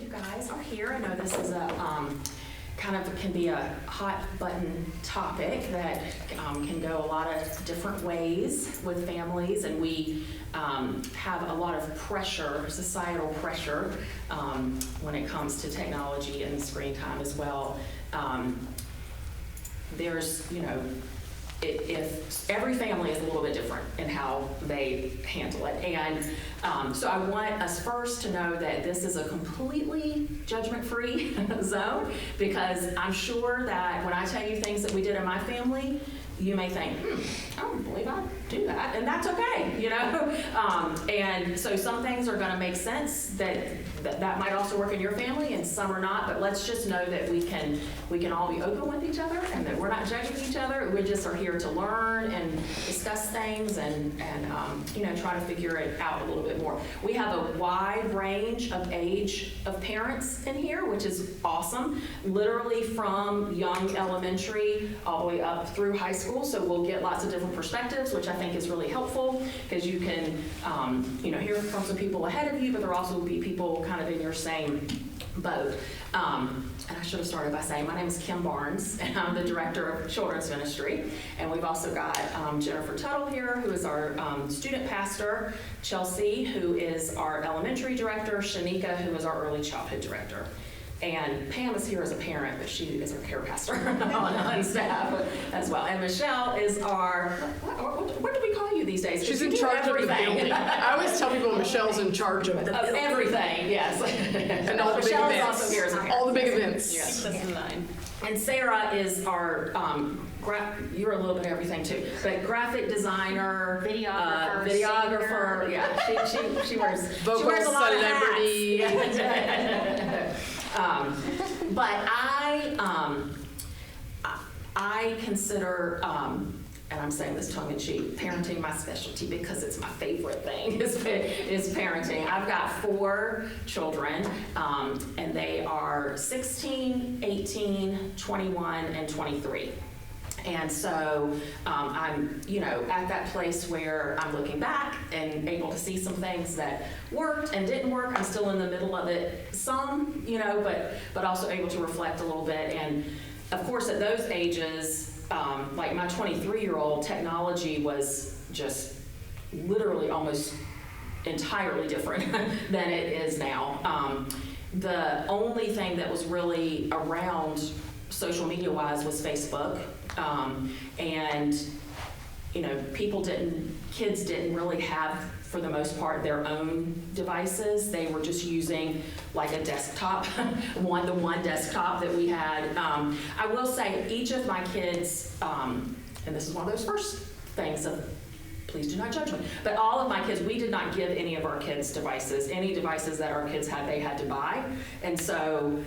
you guys are here. I know this is a kind of can be a hot button topic that can go a lot of different ways with families, and we have a lot of pressure, societal pressure, when it comes to technology and screen time as well. There's, if every family is a little bit different in how they handle it. And so I want us first to know that this is a completely judgment-free zone, because I'm sure that when I tell you things that we did in my family, you may think, I don't believe I do that, and that's okay, and so some things are going to make sense that might also work in your family, and some are not. But let's just know that we can all be open with each other, and that we're not judging each other. We just are here to learn and discuss things, and try to figure it out a little bit more. We have a wide range of age of parents in here, which is awesome. Literally from young elementary all the way up through high school. So we'll get lots of different perspectives, which I think is really helpful, because you can, hear from some people ahead of you, but there will also be people kind of in your same boat. And I should have started by saying my name is Kim Barnes, and I'm the Director of Children's Ministry. And we've also got Jennifer Tuttle here, who is our student pastor, Chelsea, who is our elementary director, Shanika, who is our early childhood director. And Pam is here as a parent, but she is our care pastor on staff as well. And Michelle is our, what do we call you these days? She's in charge of the building. I always tell people Michelle's in charge of everything, yes. And all the big events. Also here as a parent. All the big events. Yes. And Sarah is our, you're a little bit of everything too, but graphic designer, videographer. Yeah, she wears a lot of hats. But I consider, and I'm saying this tongue in cheek, parenting my specialty, because it's my favorite thing is parenting. I've got 4 children, and they are 16, 18, 21, and 23. And so I'm, at that place where I'm looking back and able to see some things that worked and didn't work. I'm still in the middle of it some, but also able to reflect a little bit. And of course, at those ages, like my 23-year-old, technology was just literally almost entirely different than it is now. The only thing that was really around social media-wise was Facebook. And kids didn't really have, for the most part, their own devices. They were just using like a desktop, the one desktop that we had. I will say each of my kids, and this is one of those first things of, please do not judge me, but all of my kids, we did not give any of our kids devices. Any devices that our kids had, they had to buy. And so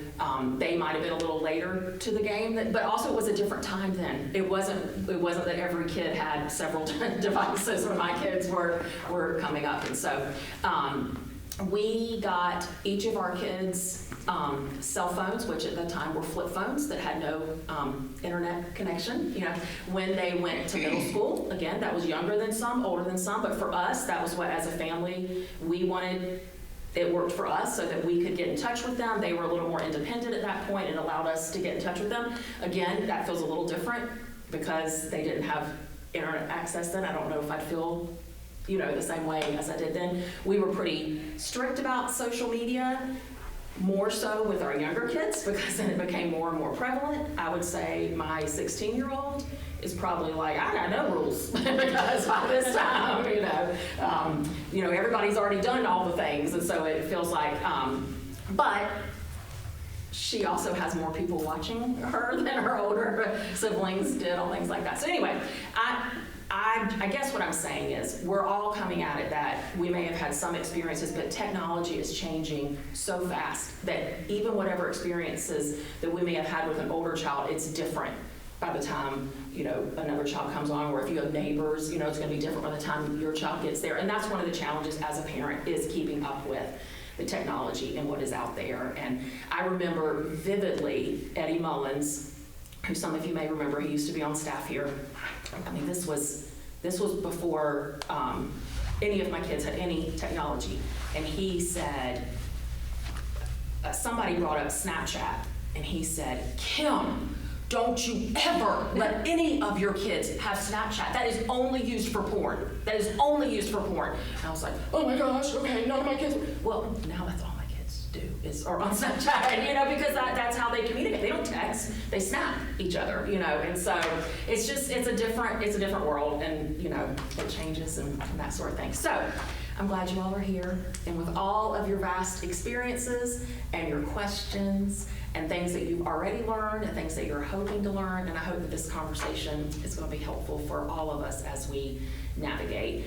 they might have been a little later to the game, but also it was a different time then. It wasn't that every kid had several devices when my kids were coming up. And so we got each of our kids cell phones, which at the time were flip phones that had no internet connection. When they went to middle school, again, that was younger than some, older than some, but for us, that was what, as a family, we wanted. It worked for us so that we could get in touch with them. They were a little more independent at that point and allowed us to get in touch with them. Again, that feels a little different because they didn't have internet access then. I don't know if I'd feel the same way as I did then. We were pretty strict about social media, more so with our younger kids, because then it became more and more prevalent. I would say my 16-year-old is probably like, I got no rules, because by this time, everybody's already done all the things, and so it feels like, but she also has more people watching her than her older siblings did on things like that. So anyway, I guess what I'm saying is we're all coming at it that we may have had some experiences, but technology is changing so fast that even whatever experiences that we may have had with an older child, it's different by the time another child comes on, or if you have neighbors, it's going to be different by the time your child gets there. And that's one of the challenges as a parent, is keeping up with the technology and what is out there. And I remember vividly Eddie Mullins, who some of you may remember, he used to be on staff here. I mean, this was before any of my kids had any technology. And he said, somebody brought up Snapchat, and he said, Kim, don't you ever let any of your kids have Snapchat. That is only used for porn. That is only used for porn. And I was like, oh my gosh, okay, none of my kids. Well, now that's all my kids do are on Snapchat, because that's how they communicate. They don't text, they snap each other, and so it's a different world, and it changes and that sort of thing. So I'm glad you all are here, and with all of your vast experiences and your questions and things that you've already learned and things that you're hoping to learn, and I hope that this conversation is going to be helpful for all of us as we navigate.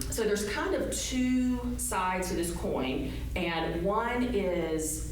So there's kind of two sides to this coin, and one is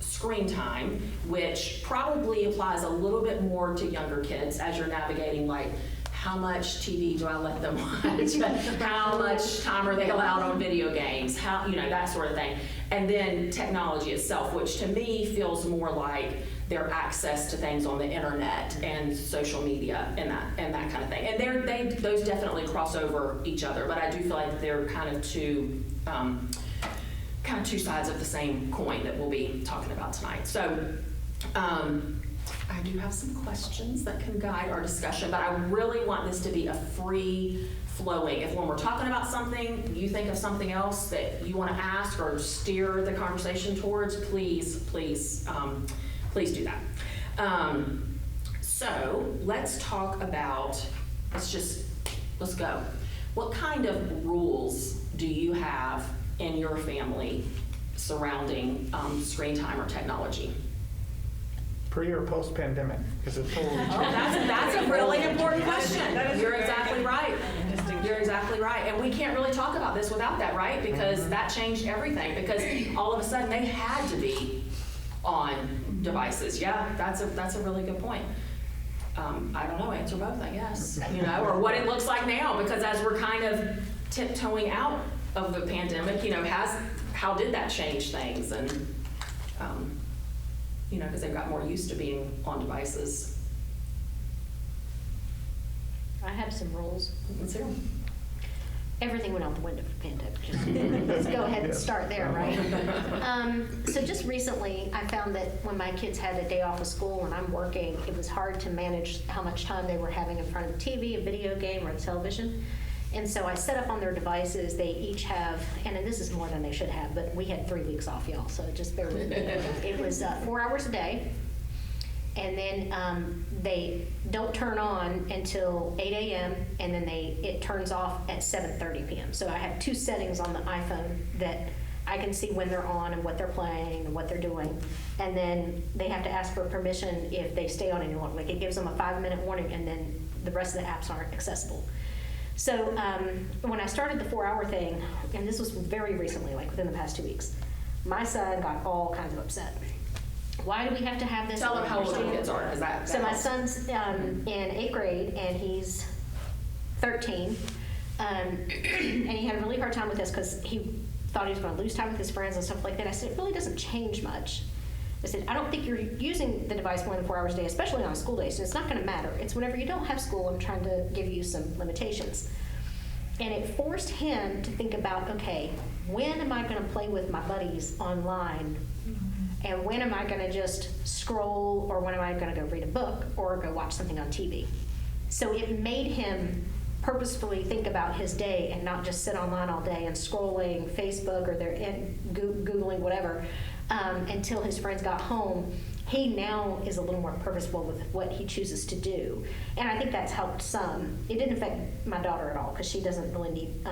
screen time, which probably applies a little bit more to younger kids as you're navigating, like, how much TV do I let them watch? How much time are they allowed on video games? How, that sort of thing. And then technology itself, which to me feels more like their access to things on the internet and social media and that kind of thing. And those definitely cross over each other, but I do feel like they're kind of two sides of the same coin that we'll be talking about tonight. So I do have some questions that can guide our discussion, but I really want this to be a free flowing. If when we're talking about something, you think of something else that you want to ask or steer the conversation towards, please do that. So let's talk about, let's go. What kind of rules do you have in your family surrounding screen time or technology? Pre or post pandemic? Because it's totally changed. That's a really important question. You're exactly right. You're exactly right. And we can't really talk about this without that, right? Because that changed everything. Because all of a sudden they had to be on devices. Yeah, that's a really good point. I don't know, answer both, I guess. Or what it looks like now. Because as we're kind of tiptoeing out of the pandemic, how did that change things? And because they've got more used to being on devices. I have some rules. Let's hear them. Everything went out the window for pandemic. Let's go ahead and start there, right? So just recently, I found that when my kids had a day off of school and I'm working, it was hard to manage how much time they were having in front of the TV, a video game, or a television. And so I set up on their devices, they each have, and this is more than they should have, but we had 3 weeks off, y'all, so just bear with me. It was 4 hours a day, and then they don't turn on until 8 a.m., and then it turns off at 7:30 p.m. So I have 2 settings on the iPhone that I can see when they're on and what they're playing and what they're doing. And then they have to ask for permission if they stay on any longer. Like, it gives them a 5-minute warning, and then the rest of the apps aren't accessible. So when I started the 4-hour thing, and this was very recently, like within the past 2 weeks, my son got all kinds of upset. Why do we have to have this? Tell them how old your kids are. So my son's in 8th grade, and he's 13. And he had a really hard time with this because he thought he was going to lose time with his friends and stuff like that. I said, it really doesn't change much. I said, I don't think you're using the device more than 4 hours a day, especially on school days, so it's not going to matter. It's whenever you don't have school, I'm trying to give you some limitations. And it forced him to think about, okay, when am I going to play with my buddies online? And when am I going to just scroll, or when am I going to go read a book or go watch something on TV? So it made him purposefully think about his day and not just sit online all day and scrolling Facebook or Googling whatever. Until his friends got home. He now is a little more purposeful with what he chooses to do. And I think that's helped some. It didn't affect my daughter at all because she doesn't really need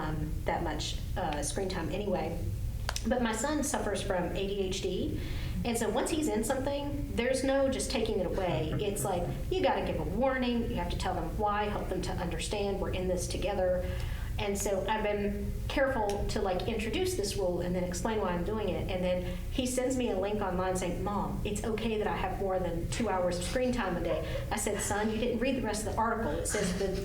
that much screen time anyway. But my son suffers from ADHD. And so once he's in something, there's no just taking it away. It's like, you got to give a warning. You have to tell them why, help them to understand we're in this together. And so I've been careful to introduce this rule and then explain why I'm doing it. And then he sends me a link online saying, Mom, it's okay that I have more than 2 hours of screen time a day. I said, son, you didn't read the rest of the article. It says the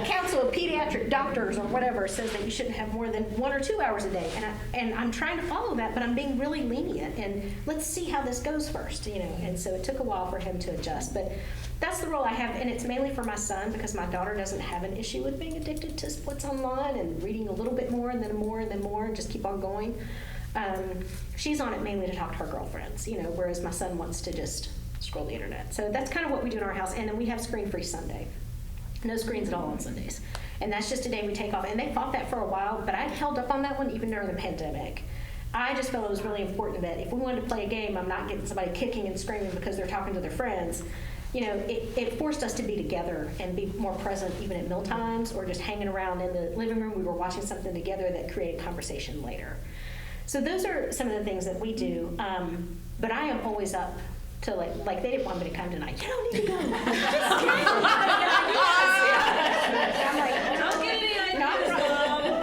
Council of Pediatric Doctors or whatever says that you shouldn't have more than 1 or 2 hours a day. And I'm trying to follow that, but I'm being really lenient. And let's see how this goes first, And so it took a while for him to adjust. But that's the role I have, and it's mainly for my son because my daughter doesn't have an issue with being addicted to what's online and reading a little bit more and then more and then more and just keep on going. she's on it mainly to talk to her girlfriends, whereas my son wants to just scroll the internet. So that's kind of what we do in our house. And then we have screen-free Sunday. No screens at all on Sundays. And that's just a day we take off. And they fought that for a while, but I held up on that one even during the pandemic. I just felt it was really important that if we wanted to play a game, I'm not getting somebody kicking and screaming because they're talking to their friends. It forced us to be together and be more present even at meal times or just hanging around in the living room. We were watching something together that created conversation later. So those are some of the things that we do. But I am always up to like they didn't want me to come tonight. You don't need to go. Just come. I'm like, Don't get any ideas, no,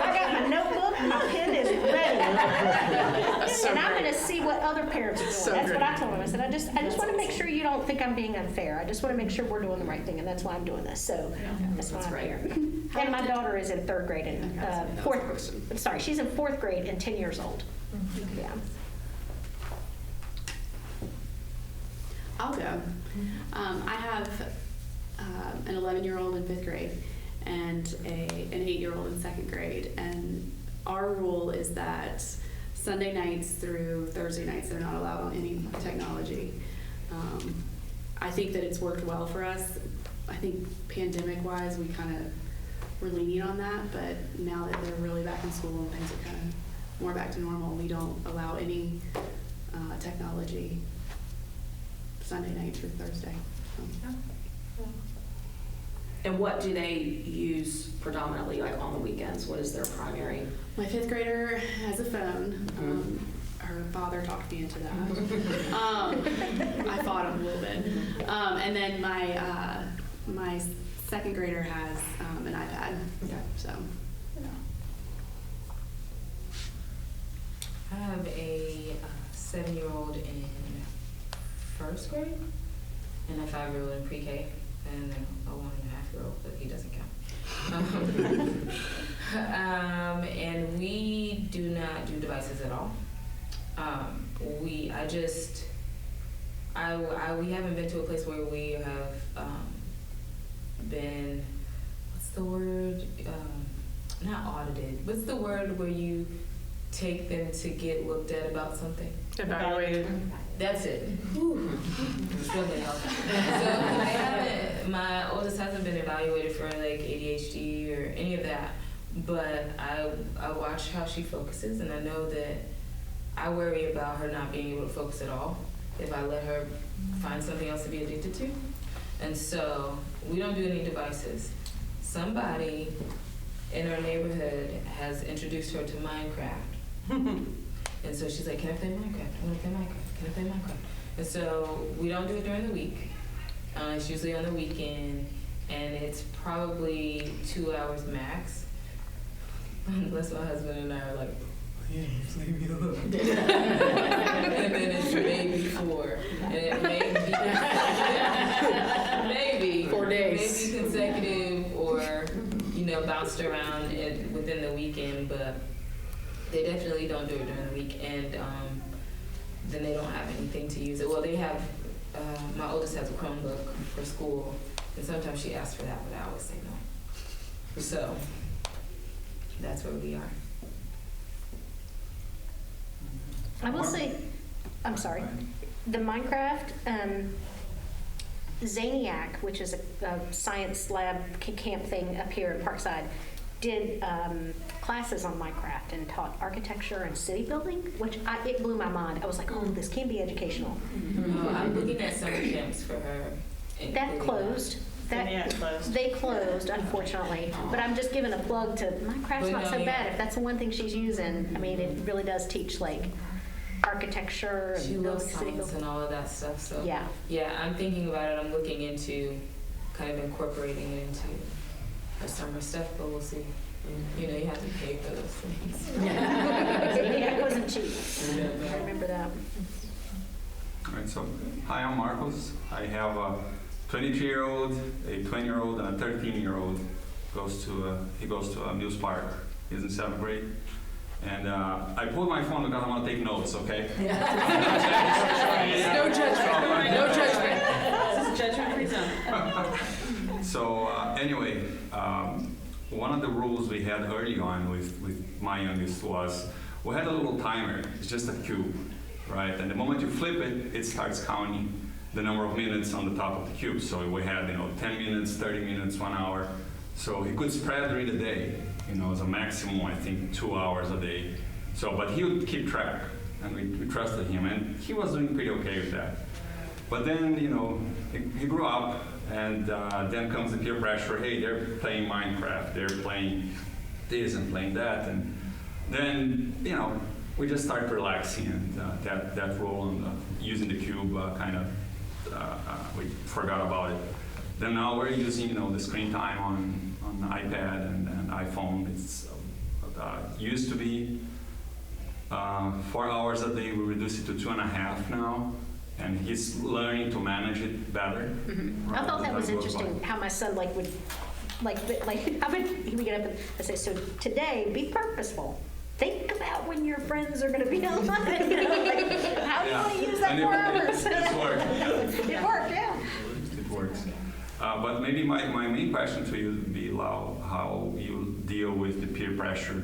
I got my notebook, my pen is ready. And I'm going to see what other parents are doing. So That's great. what I told them. I said, I just want to make sure you don't think I'm being unfair. I just want to make sure we're doing the right thing, and that's why I'm doing this. So that's why I'm great. here. And my daughter is in third grade and she's in fourth grade and 10 years old. Yeah. I'll go. I have an 11-year-old in 5th grade and an 8-year-old in 2nd grade. And our rule is that Sunday nights through Thursday nights, they're not allowed on any technology. I think that it's worked well for us. I think pandemic-wise, we kind of were lenient on that, but now that they're really back in school and things are kind of more back to normal, we don't allow any technology Sunday night through Thursday. And what do they use predominantly, like on the weekends? What is their primary? My 5th grader has a phone. Her father talked me into that. I fought him a little bit. And then my 2nd grader has an iPad. Okay. So. I have a 7-year-old in 1st grade and a 5-year-old in pre-K, and then a 1.5-year-old, but he doesn't count. And we do not do devices at all. We haven't been to a place where we have been, what's the word? Not audited. What's the word where you take them to get looked at about something? Evaluated. That's it. Struggling out. So my oldest hasn't been evaluated for like ADHD or any of that, but I watch how she focuses, and I know that I worry about her not being able to focus at all if I let her find something else to be addicted to. And so we don't do any devices. Somebody in our neighborhood has introduced her to Minecraft. And so she's like, can I play Minecraft? I want to play Minecraft. Can I play Minecraft? And so we don't do it during the week. It's usually on the weekend, and it's probably 2 hours max. Unless my husband and I are like, please leave me alone. And then it's maybe 4. And it may be 4 days. Maybe consecutive or, bounced around within the weekend, but they definitely don't do it during the week, and then they don't have anything to use it. Well, they have, my oldest has a Chromebook for school, and sometimes she asks for that, but I always say no. So that's where we are. I will say, I'm sorry, the Minecraft, Zaniac, which is a science lab camp thing up here in Parkside, did classes on Minecraft and taught architecture and city building, which it blew my mind. I was like, oh, this can be educational. No, I'm looking at summer camps for her. That closed. They closed, unfortunately. But I'm just giving a plug to Minecraft's not so bad. If that's the one thing she's using, I mean, it really does teach like architecture She and loves city science building. and all of that stuff. So Yeah. I'm thinking about it. I'm looking into kind of incorporating it into her summer stuff, but we'll see. You have to pay for those things. Yeah, it wasn't cheap. I remember that. All right, so hi, I'm Marcos. I have a 22-year-old, a 20-year-old, and a 13-year-old. He goes to Mills Park. He's in 7th grade. And I pulled my phone because I want to take notes, okay? No judgment. No judgment. This is judgment-free zone. So one of the rules we had early on with my youngest was we had a little timer. It's just a cube, right? And the moment you flip it, it starts counting the number of minutes on the top of the cube. So we had, 10 minutes, 30 minutes, 1 hour. So he could spread during the day, as a maximum, I think, 2 hours a day. So, but he would keep track, and we trusted him, and he was doing pretty okay with that. But then, he grew up, and then comes the peer pressure. Hey, they're playing Minecraft, they're playing this and playing that, and then, we just started relaxing, and that role and using the cube we forgot about it. Then now we're using, the screen time on the iPad and iPhone. It's used to be 4 hours a day. We reduced it to 2.5 now, and he's learning to manage it better. Mm-hmm. I thought that was interesting how my son would how would he would get up and I say, so today be purposeful. Think about when your friends are going to be online. How do you want to use that 4 hours? It worked. It worked, yeah. It works. But maybe my main question to you would be, Lau, how you deal with the peer pressure,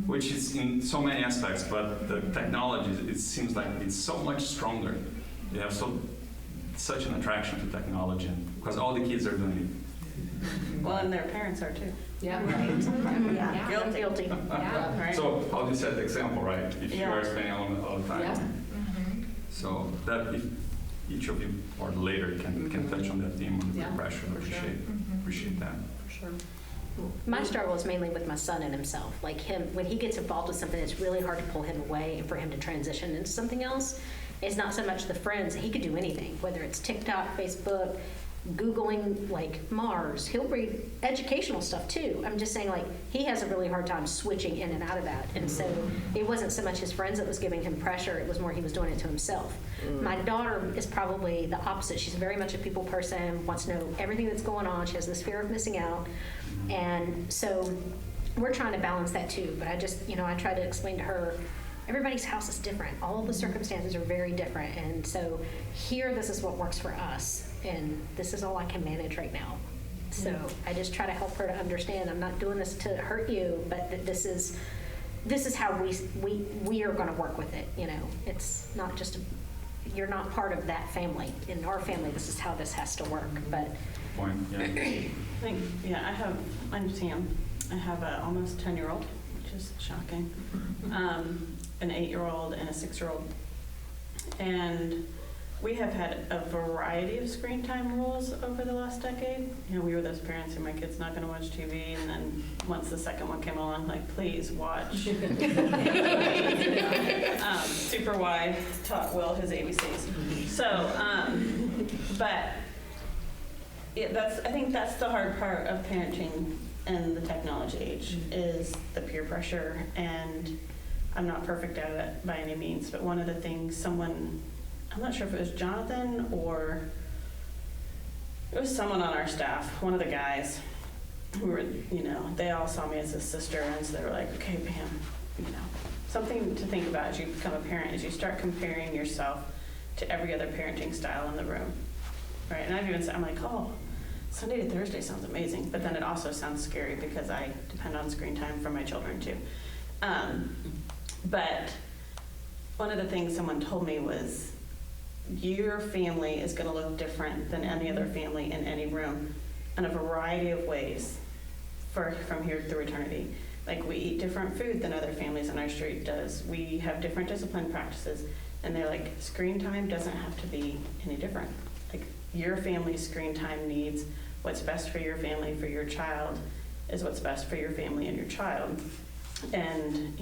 which is in so many aspects, but the technology, it seems like it's so much stronger. You have such an attraction to technology, because all the kids are doing it. Well, and their parents are too. Yeah. Yeah. Guilty. Yeah. Right? So how do you set the example, right? If you Yeah. are spending all the time. Yeah. So that if each of you or later can touch on that theme on the Yeah, pressure, I for sure. appreciate that. For sure. My struggle is mainly with my son and himself. Like him, when he gets involved with something, it's really hard to pull him away and for him to transition into something else. It's not so much the friends. He could do anything, whether it's TikTok, Facebook, Googling like Mars. He'll read educational stuff too. I'm just saying, like, he has a really hard time switching in and out of that. And so it wasn't so much his friends that was giving him pressure. It was more he was doing it to himself. My daughter is probably the opposite. She's very much a people person, wants to know everything that's going on. She has this fear of missing out. And so we're trying to balance that too. But I just, I try to explain to her, everybody's house is different. All the circumstances are very different. And so here, this is what works for us. And this is all I can manage right now. So I just try to help her to understand I'm not doing this to hurt you, but that this is how we are going to work with it. It's not just you're not part of that family. In our family, this is how this has to work. But Point, yeah. My name's Tam. I have an almost 10-year-old, which is shocking, an 8-year-old and a 6-year-old. And we have had a variety of screen time rules over the last decade. We were those parents who my kid's not going to watch TV, and then once the second one came along, like, please watch. Super Y taught Will his ABCs. So, but I think that's the hard part of parenting in the technology age is the peer pressure. And I'm not perfect at it by any means, but one of the things I'm not sure if it was Jonathan or it was someone on our staff, one of the guys who were, they all saw me as a sister, and so they were like, okay, Pam, something to think about as you become a parent is you start comparing yourself to every other parenting style in the room, right? And I've even said, I'm like, oh, Sunday to Thursday sounds amazing, but then it also sounds scary because I depend on screen time from my children too. But one of the things someone told me was, your family is going to look different than any other family in any room in a variety of ways from here through eternity. Like, we eat different food than other families on our street does. We have different discipline practices. And they're like, screen time doesn't have to be any different. Like, your family's screen time needs, what's best for your family, for your child, is what's best for your family and your child. And,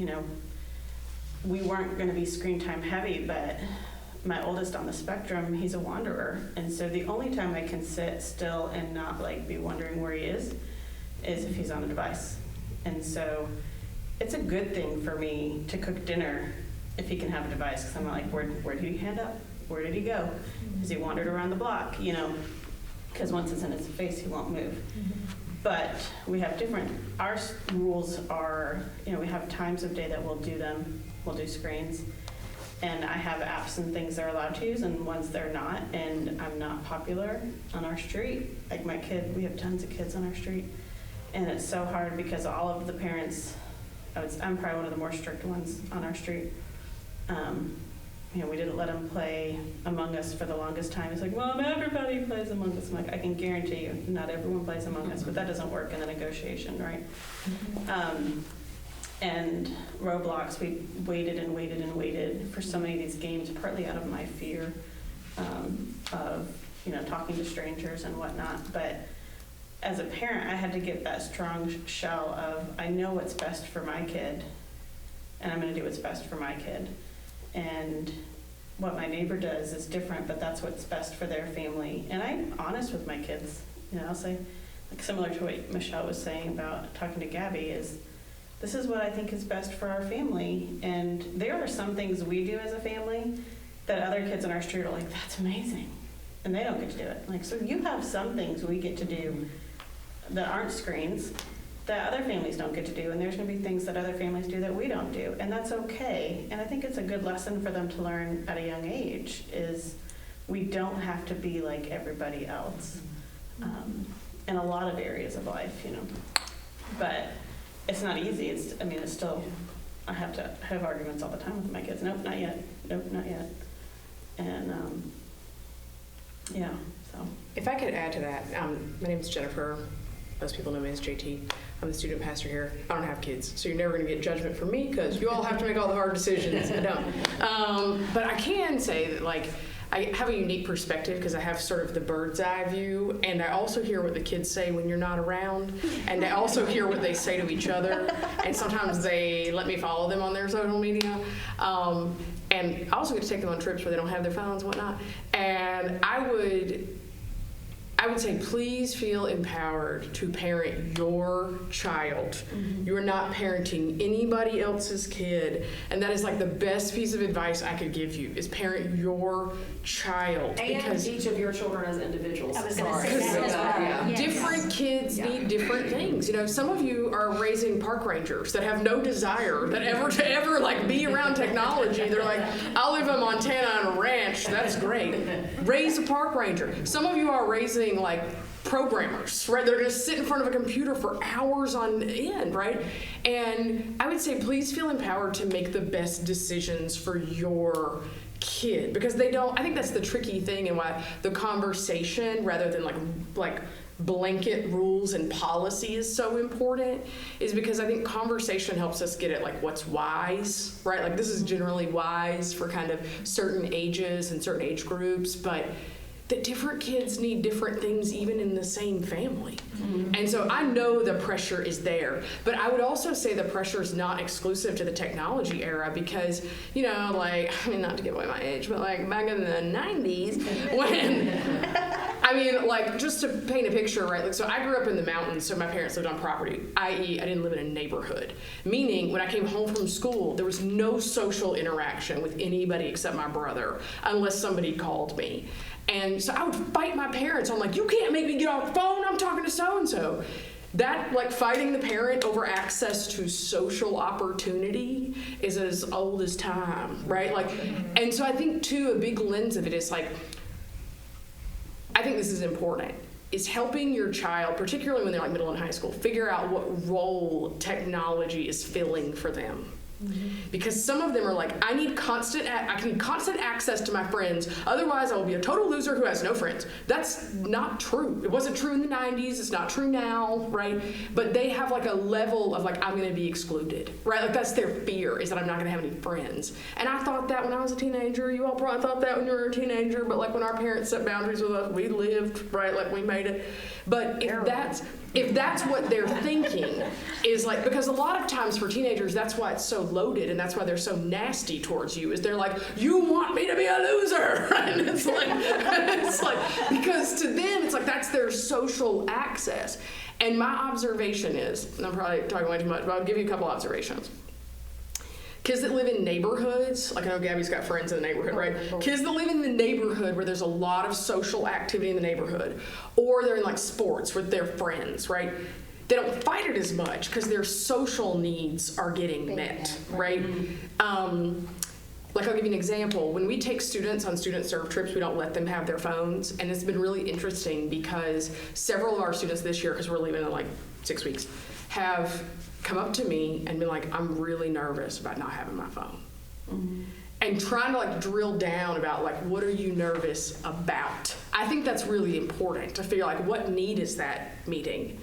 we weren't going to be screen time heavy, but my oldest on the spectrum, he's a wanderer. And so the only time I can sit still and not be wondering where he is if he's on a device. And so it's a good thing for me to cook dinner if he can have a device, because I'm not like, where did he hand up? Where did he go? Has he wandered around the block? Because once it's in his face, he won't move. But we have our rules are, we have times of day that we'll do screens. And I have apps and things they're allowed to use and ones they're not. And I'm not popular on our street. Like we have tons of kids on our street. And it's so hard because all of the parents I'm probably one of the more strict ones on our street. We didn't let him play Among Us for the longest time. He's like, Mom, everybody plays Among Us. I'm like, I can guarantee you, not everyone plays Among Us, but that doesn't work in a negotiation, right? And Roblox, we waited and waited and waited for so many of these games, partly out of my fear of, talking to strangers and whatnot. But as a parent, I had to get that strong shell of, I know what's best for my kid, and I'm going to do what's best for my kid. And what my neighbor does is different, but that's what's best for their family. And I'm honest with my kids. I'll say, like similar to what Michelle was saying about talking to Gabby, is this is what I think is best for our family. And there are some things we do as a family that other kids in our street are like, that's amazing. And they don't get to do it. Like, so you have some things we get to do that aren't screens that other families don't get to do, and there's going to be things that other families do that we don't do, and that's okay. And I think it's a good lesson for them to learn at a young age, is we don't have to be like everybody else in a lot of areas of life, But it's not easy. It's still, I have to have arguments all the time with my kids. Nope, not yet. Nope, not yet. And so. If I could add to that, my name is Jennifer. Most people know me as JT. I'm the student pastor here. I don't have kids, so you're never going to get judgment from me because you all have to make all the hard decisions. I don't. But I can say that, I have a unique perspective because I have sort of the bird's eye view, and I also hear what the kids say when you're not around, and I also hear what they say to each other, and sometimes they let me follow them on their social media. And I also get to take them on trips where they don't have their phones and whatnot. And I would say, please feel empowered to parent your child. Mm-hmm. You are not parenting anybody else's kid. And that is the best piece of advice I could give you, is parent your child. And because each of your children as individuals. I was going to say that as well. Yeah. Different kids need different things. Some of you are raising park rangers that have no desire that to ever be around technology. They're like, I'll live in Montana on a ranch. That's great. Raise a park ranger. Some of you are raising programmers, right? They're going to sit in front of a computer for hours on end, right? And I would say, please feel empowered to make the best decisions for your kid, because they don't. I think that's the tricky thing, and why the conversation, rather than like blanket rules and policy, is so important, is because I think conversation helps us get at what's wise, right? This is generally wise for kind of certain ages and certain age groups, but that different kids need different things even in the same family. Mm-hmm. And so I know the pressure is there, but I would also say the pressure is not exclusive to the technology era, because, not to give away my age, but back in the 90s, when, just to paint a picture, right? So I grew up in the mountains, so my parents lived on property, i.e. I didn't live in a neighborhood. Meaning, when I came home from school, there was no social interaction with anybody except my brother, unless somebody called me. And so I would fight my parents on you can't make me get off the phone, I'm talking to so-and-so. That, fighting the parent over access to social opportunity is as old as time, right? And so I think, too, a big lens of it is, I think this is important, is helping your child, particularly when they're middle and high school, figure out what role technology is filling for them. Mm-hmm. Because some of them are I need constant access to my friends, otherwise I will be a total loser who has no friends. That's not true. It wasn't true in the 90s, it's not true now, right? But they have a level of I'm going to be excluded, right? That's their fear, is that I'm not going to have any friends. And I thought that when I was a teenager. You all probably thought that when you were a teenager, but when our parents set boundaries with us, we lived, right? We made it. But if that's what they're thinking, is because a lot of times for teenagers, that's why it's so loaded, and that's why they're so nasty towards you, is they're you want me to be a loser, right? And it's because to them, it's that's their social access. And my observation is, and I'm probably talking way too much, but I'll give you a couple observations. Kids that live in neighborhoods, I know Gabby's got friends in the neighborhood, right? Kids that live in the neighborhood where there's a lot of social activity in the neighborhood, or they're in sports with their friends, right? They don't fight it as much because their social needs are getting met, right? I'll give you an example. When we take students on student serve trips, we don't let them have their phones, and it's been really interesting because several of our students this year, because we're leaving in 6 weeks, have come up to me and be like, I'm really nervous about not having my phone. And trying to like drill down about like, what are you nervous about? I think that's really important to figure like, what need is that meeting?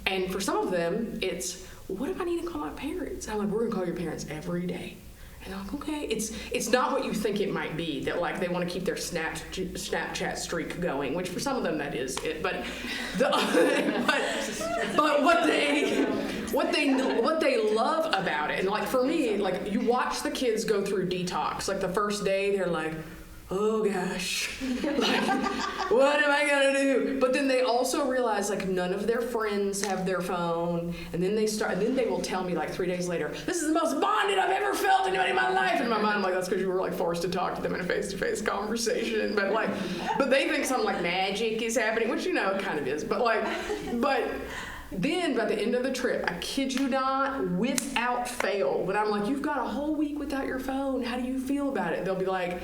And for some of them, it's, what if I need to call my parents? I'm like, we're gonna call your parents every day. And I'm like, okay, it's not what you think it might be, that like they want to keep their Snapchat streak going, which for some of them that is it. But but what they love about it, and like for me, like you watch the kids go through detox. Like the first day, they're like, oh gosh, like, what am I gonna do? But then they also realize like none of their friends have their phone, and then they will tell me like 3 days later, this is the most bonded I've ever felt anybody in my life. And in my mind, I'm like, that's because you were like forced to talk to them in a face-to-face conversation. But they think some like magic is happening, which you know it kind of is. But then by the end of the trip, I kid you not, without fail, when I'm like, you've got a whole week without your phone, how do you feel about it? They'll be like,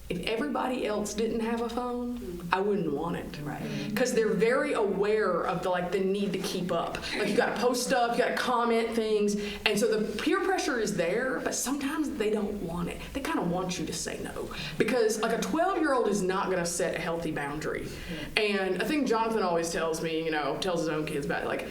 if everybody else didn't have a phone, I wouldn't want it. Right. Because they're very aware of the need to keep up. Like you gotta post stuff, you gotta comment things. And so the peer pressure is there, but sometimes they don't want it. They kind of want you to say no. Because like a 12-year-old is not gonna set a healthy boundary. And I think Jonathan always tells me, tells his own kids about it, like,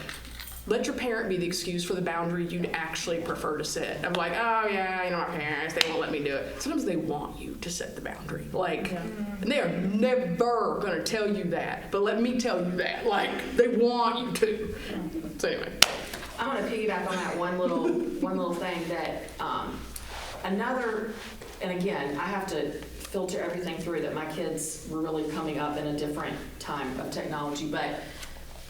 let your parent be the excuse for the boundary you'd actually prefer to set. I'm like, oh yeah, my parents, they won't let me do it. Sometimes they want you to set the boundary. Like, and they are never gonna tell you that, but let me tell you that. Like, they want you to. So anyway. I want to piggyback on that one little thing that and again, I have to filter everything through that my kids were really coming up in a different time of technology, but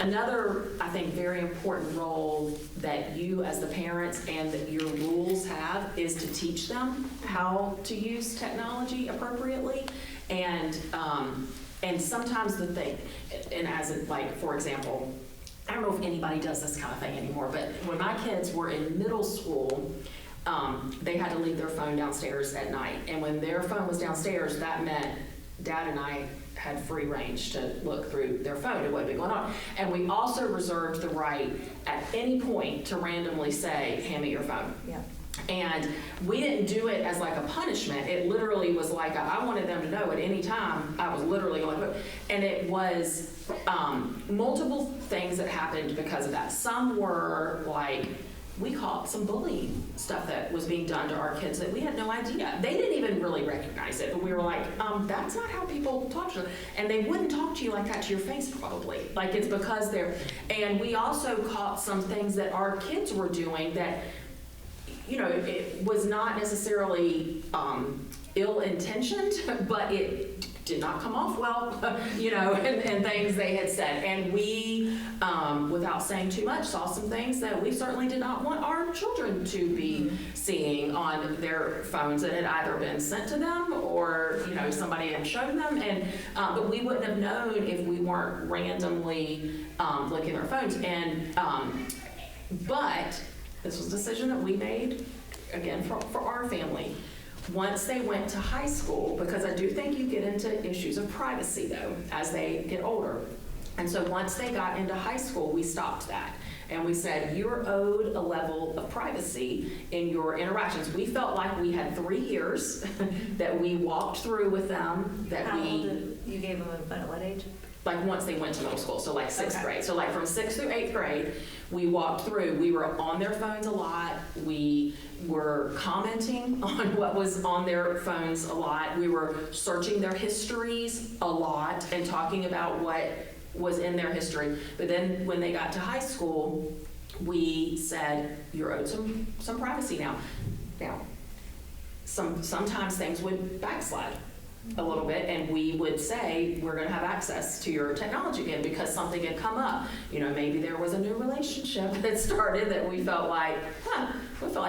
another, I think, very important role that you as the parents and that your rules have is to teach them how to use technology appropriately. And sometimes the thing, and as in, like, for example, I don't know if anybody does this kind of thing anymore, but when my kids were in middle school, they had to leave their phone downstairs at night. And when their phone was downstairs, that meant Dad and I had free range to look through their phone and what had been going on. And we also reserved the right at any point to randomly say, hand me your phone. Yeah. And we didn't do it as like a punishment. It literally was like, I wanted them to know at any time I was literally going to, and it was multiple things that happened because of that. Some were like, we caught some bullying stuff that was being done to our kids that we had no idea. They didn't even really recognize it, but we were like, that's not how people talk to them. And they wouldn't talk to you like that to your face probably. Like it's because they're, and we also caught some things that our kids were doing that, it was not necessarily ill-intentioned, but it did not come off well, and things they had said. And we, without saying too much, saw some things that we certainly did not want our children to be seeing on their phones that had either been sent to them or, somebody had shown them. And but we wouldn't have known if we weren't randomly looking at our phones. And but this was a decision that we made, again, for our family. Once they went to high school, because I do think you get into issues of privacy, though, as they get older. And so once they got into high school, we stopped that. And we said, you're owed a level of privacy in your interactions. We felt like we had 3 years that we walked through with them. You gave them at what age? Like once they went to middle school, so like sixth grade. So like from 6th through 8th grade, we walked through. We were on their phones a lot. We were commenting on what was on their phones a lot. We were searching their histories a lot and talking about what was in their history. But then when they got to high school, we said, you're owed some privacy now. Now, sometimes things would backslide a little bit, and we would say we're going to have access to your technology again because something had come up. Maybe there was a new relationship that started that we felt like,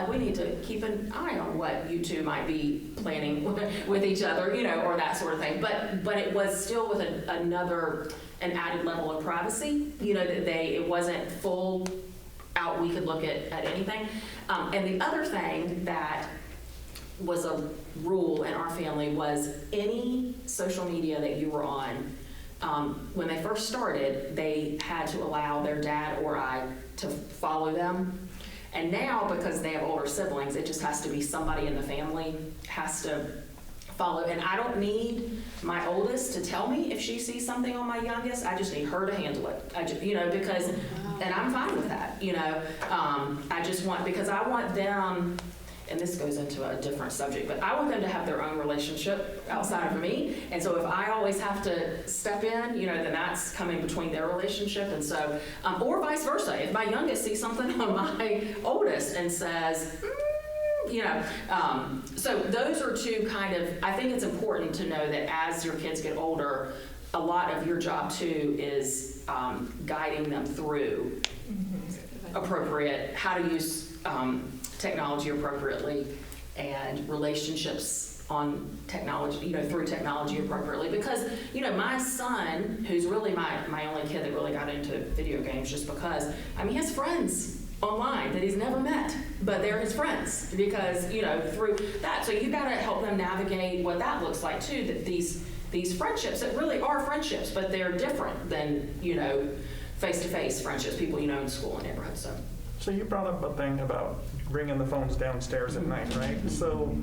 we need to keep an eye on what you two might be planning with each other, or that sort of thing. But it was still with an added level of privacy, that it wasn't full out. We could look at anything. And the other thing that was a rule in our family was any social media that you were on, when they first started, they had to allow their dad or I to follow them. And now, because they have older siblings, it just has to be somebody in the family has to follow. And I don't need my oldest to tell me if she sees something on my youngest. I just need her to handle it. Because, and I'm fine with that, I just want, because I want them, and this goes into a different subject, but I want them to have their own relationship outside of me. And so if I always have to step in, then that's coming between their relationship. And so, or vice versa. If my youngest sees something on my oldest and says, so those are two kind of, I think it's important to know that as your kids get older, a lot of your job too is guiding them through appropriate, how to use technology appropriately and relationships on technology, through technology appropriately. Because, my son, who's really my only kid that really got into video games just because, he has friends online that he's never met, but they're his friends because, through that. So you've got to help them navigate what that looks like too, that these friendships that really are friendships, but they're different than, face-to-face friendships, people in school and neighborhoods. So you brought up a thing about bringing the phones downstairs at night, right? So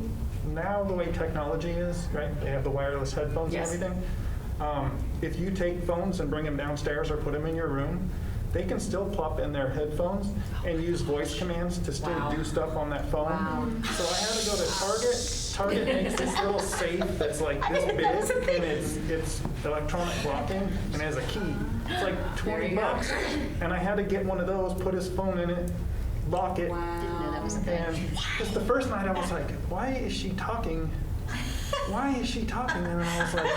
now the way technology is, right, they have the wireless headphones Yes. and everything. If you take phones and bring them downstairs or put them in your room, they can still plop in their headphones and use voice commands to still Wow. do stuff on that phone. Wow. So I had to go to Target. Target makes this little safe that's like this big, and it's electronic blocking and it has a key. It's like There you $20, and I had to get one of those, put his phone in it, lock it. Didn't know that was a thing. And just the first night I was like, why is she talking? Why is she talking? And then I was like,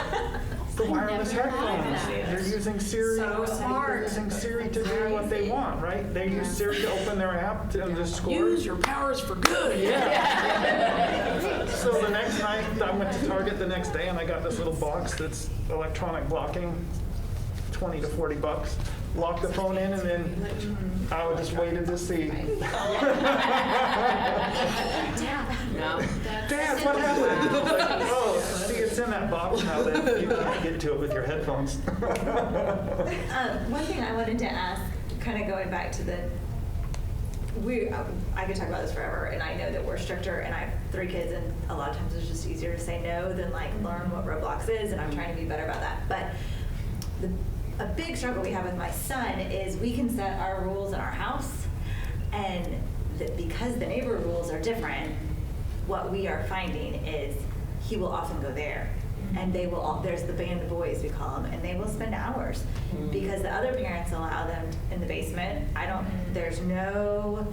the wireless headphones. They're using Siri. So smart. They're using Siri to do what they want, right? They use Siri to open their app and just score. Use your powers for good. Yeah. So the next night, I went to Target the next day and I got this little box that's electronic blocking, $20 to $40. Locked the phone in and then I just waited to see. No. Dad, what happened? Oh, see, it's in that box now that you can't get to it with your headphones. One thing I wanted to ask, kind of going back to I could talk about this forever, and I know that we're stricter, and I have 3 kids, and a lot of times it's just easier to say no than learn what Roblox is, and I'm trying to be better about that. But a big struggle we have with my son is we can set our rules in our house, and because the neighbor rules are different, what we are finding is he will often go there, and they will there's the band of boys, we call them, and they will spend hours because the other parents allow them in the basement. There's no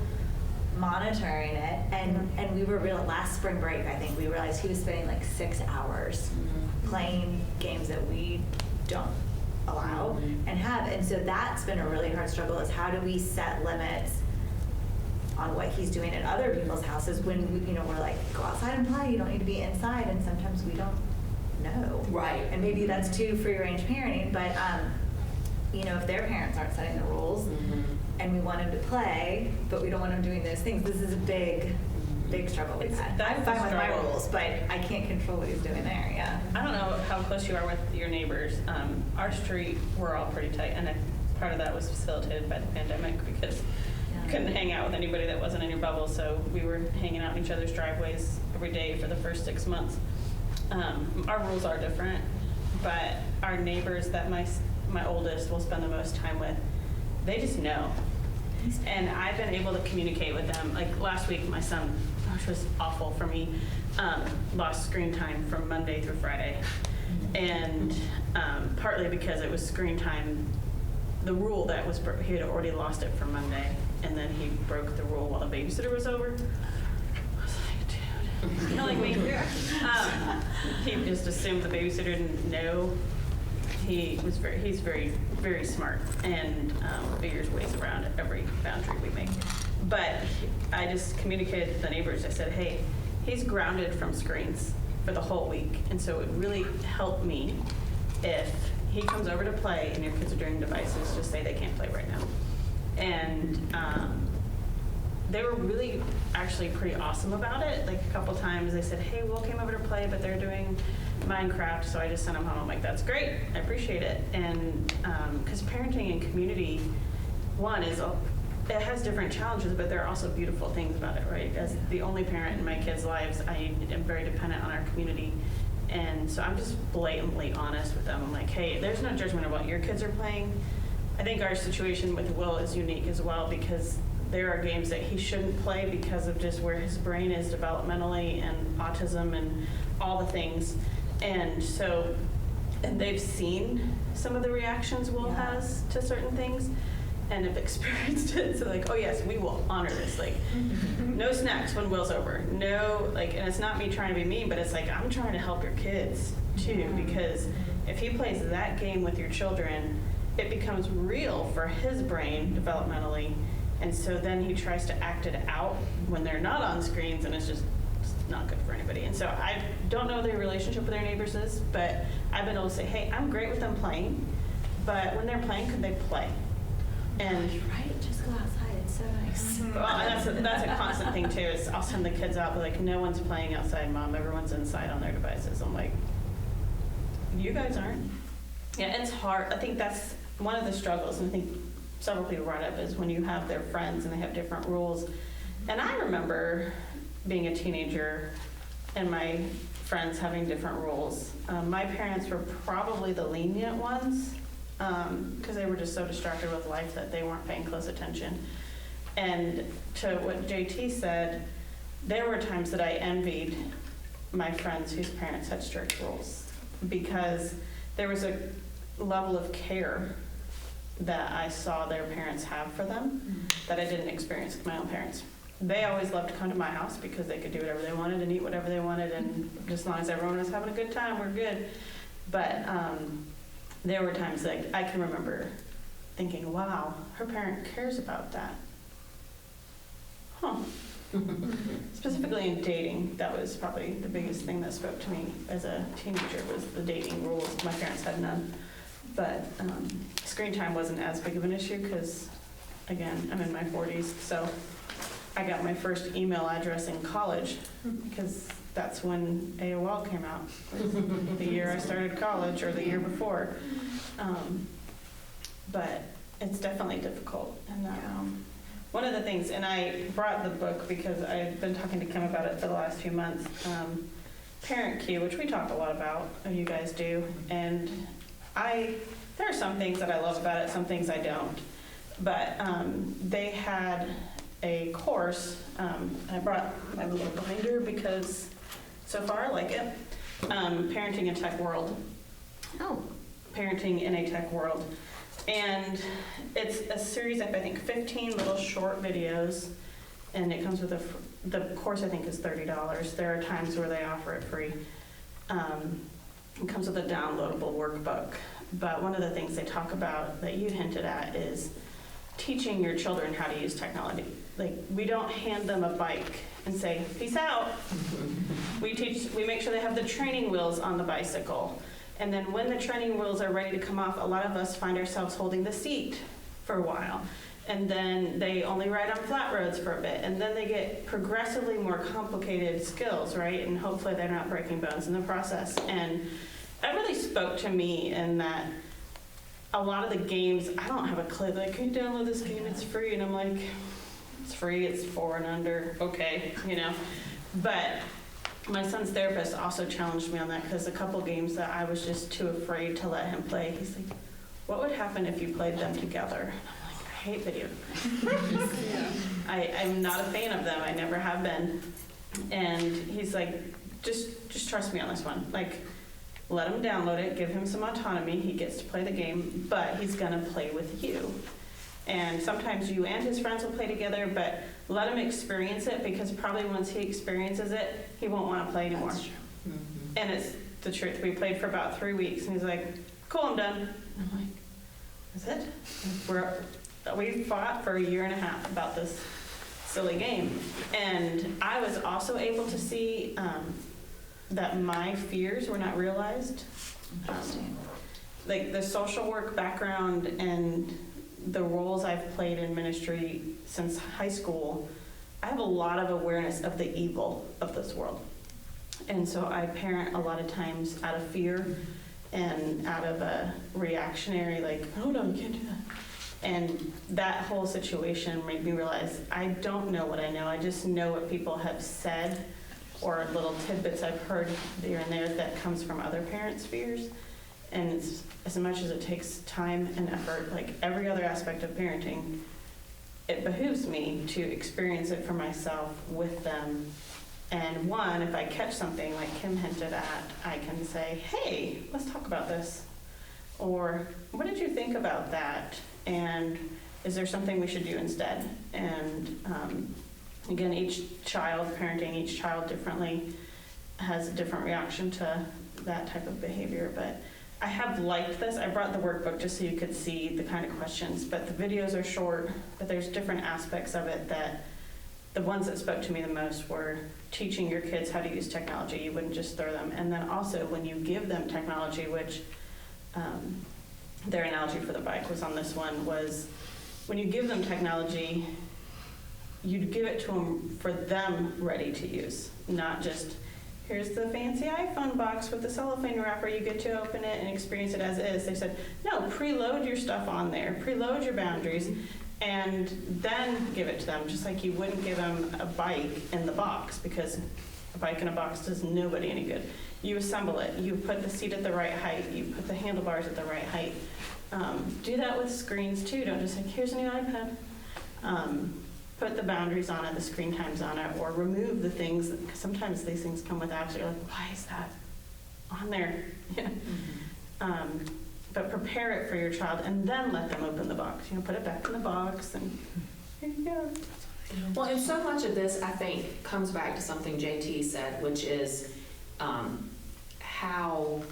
monitoring it, and we were last spring break, I think we realized he was spending 6 hours playing games that we don't allow and so that's been a really hard struggle, is how do we set limits on what he's doing at other people's houses when we're like, go outside and play, you don't need to be inside, and sometimes we don't know. Right. And maybe that's too free-range parenting, but if their parents aren't setting the rules and we want him to play, but we don't want him doing those things, this is a big struggle we've had. I'm fine with my rules, but I can't control what he's doing there, yeah. I don't know how close you are with your neighbors. Our street, we're all pretty tight, and part of that was facilitated by the pandemic because you couldn't hang out with anybody that wasn't in your bubble, so we were hanging out in each other's driveways every day for the first 6 months. Our rules are different, but our neighbors that my oldest will spend the most time with, they just know. And I've been able to communicate with them. Like last week, my son, which was awful for me, lost screen time from Monday through Friday. And partly because it was screen time, the rule that was, he had already lost it for Monday, and then he broke the rule while the babysitter was over. I was like, dude, killing me. He just assumed the babysitter didn't know. He's very, very smart and figures ways around every boundary we make. But I just communicated to the neighbors. I said, hey, he's grounded from screens for the whole week. And so it would really help me if he comes over to play and your kids are doing devices, just say they can't play right now. And they were really actually pretty awesome about it. Like a couple times they said, hey, Will came over to play, but they're doing Minecraft, so I just sent them home. I'm like, that's great, I appreciate it. And because parenting and community, one is it has different challenges, but there are also beautiful things about it, right? As the only parent in my kids' lives, I am very dependent on our community. And so I'm just blatantly honest with them. I'm like, hey, there's no judgment of what your kids are playing. I think our situation with Will is unique as well, because there are games that he shouldn't play because of just where his brain is developmentally and autism and all the things. And so, and they've seen some of the reactions Will has to certain things and have experienced it. So like, oh yes, we will honor this. Like, no snacks when Will's over. No, like, and it's not me trying to be mean, but it's like, I'm trying to help your kids too, because if he plays that game with your children, it becomes real for his brain developmentally. And so then he tries to act it out when they're not on screens, and it's just not good for anybody. And so I don't know their relationship with their neighbors is, but I've been able to say, hey, I'm great with them playing, but when they're playing, could they play? And Right, just go outside, it's so nice. well, that's a constant thing too, is I'll send the kids out, but like, no one's playing outside, Mom, everyone's inside on their devices. I'm like, you guys aren't. Yeah, it's hard. I think that's one of the struggles, and I think several people brought up, is when you have their friends and they have different rules. And I remember being a teenager and my friends having different rules. My parents were probably the lenient ones, because they were just so distracted with life that they weren't paying close attention. And to what JT said, there were times that I envied my friends whose parents had strict rules, because there was a level of care that I saw their parents have for them that I didn't experience with my own parents. They always loved to come to my house because they could do whatever they wanted and eat whatever they wanted, and just as long as everyone was having a good time, we're good. But there were times that I can remember thinking, wow, her parent cares about that. Huh. Specifically in dating, that was probably the biggest thing that spoke to me as a teenager, was the dating rules. My parents had none. But screen time wasn't as big of an issue because, again, I'm in my 40s, so I got my first email address in college because that's when AOL came out, the year I started college or the year before. But it's definitely difficult. And one of the things, and I brought the book because I've been talking to Kim about it for the last few months, Parent Q, which we talk a lot about, you guys do, and there are some things that I love about it, some things I don't. But they had a course. I brought my little binder because so far I like it. Parenting in Tech World. Oh. Parenting in a Tech World. And it's a series of, I think, 15 little short videos. And it comes with the course, I think, is $30. There are times where they offer it free. It comes with a downloadable workbook. But one of the things they talk about that you hinted at is teaching your children how to use technology. Like, we don't hand them a bike and say, peace out. We make sure they have the training wheels on the bicycle. And then when the training wheels are ready to come off, a lot of us find ourselves holding the seat for a while. And then they only ride on flat roads for a bit. And then they get progressively more complicated skills, right? And hopefully they're not breaking bones in the process. And that really spoke to me in that a lot of the games, I don't have a clue. Like, can you download this game? It's free. And I'm like, it's free. It's 4 and under. Okay, you know. But my son's therapist also challenged me on that, because a couple games that I was just too afraid to let him play. He's like, what would happen if you played them together? I'm like, I hate video games. I'm not a fan of them. I never have been. And he's like, just trust me on this one. Like, let him download it, give him some autonomy. He gets to play the game, but he's gonna play with you. And sometimes you and his friends will play together, but let him experience it, because probably once he experiences it, he won't want to play anymore. That's true. Mm-hmm. And it's the truth. We played for about 3 weeks, and he's like, cool, I'm done. I'm like, is it? We fought for 1.5 years about this silly game. And I was also able to see that my fears were not realized. Like the social work background and the roles I've played in ministry since high school, I have a lot of awareness of the evil of this world. And so I parent a lot of times out of fear and out of a reactionary, like, oh no, you can't do that. And that whole situation made me realize I don't know what I know. I just know what people have said or little tidbits I've heard here and there that comes from other parents' fears. And it's, as much as it takes time and effort, like every other aspect of parenting, it behooves me to experience it for myself with them. And one, if I catch something like Kim hinted at, I can say, hey, let's talk about this. Or, what did you think about that? And is there something we should do instead? And again, parenting each child differently has a different reaction to that type of behavior. But I have liked this. I brought the workbook just so you could see the kind of questions, but the videos are short, but there's different aspects of it that the ones that spoke to me the most were teaching your kids how to use technology. You wouldn't just throw them. And then also when you give them technology, which their analogy for the bike was on this one, was when you give them technology, you'd give it to them for them ready to use, not just, here's the fancy iPhone box with the cellophane wrapper, you get to open it and experience it as is. They said, no, preload your stuff on there, preload your boundaries, and then give it to them, just like you wouldn't give them a bike in the box, because a bike in a box does nobody any good. You assemble it, you put the seat at the right height, you put the handlebars at the right height. Do that with screens too, don't just say, here's a new iPad. Put the boundaries on it, the screen times on it, or remove the things, because sometimes these things come with apps, you're like, why is that on there? Yeah. But prepare it for your child and then let them open the box. Put it back in the box and here you go. Well, and so much of this, I think, comes back to something JT said, which is how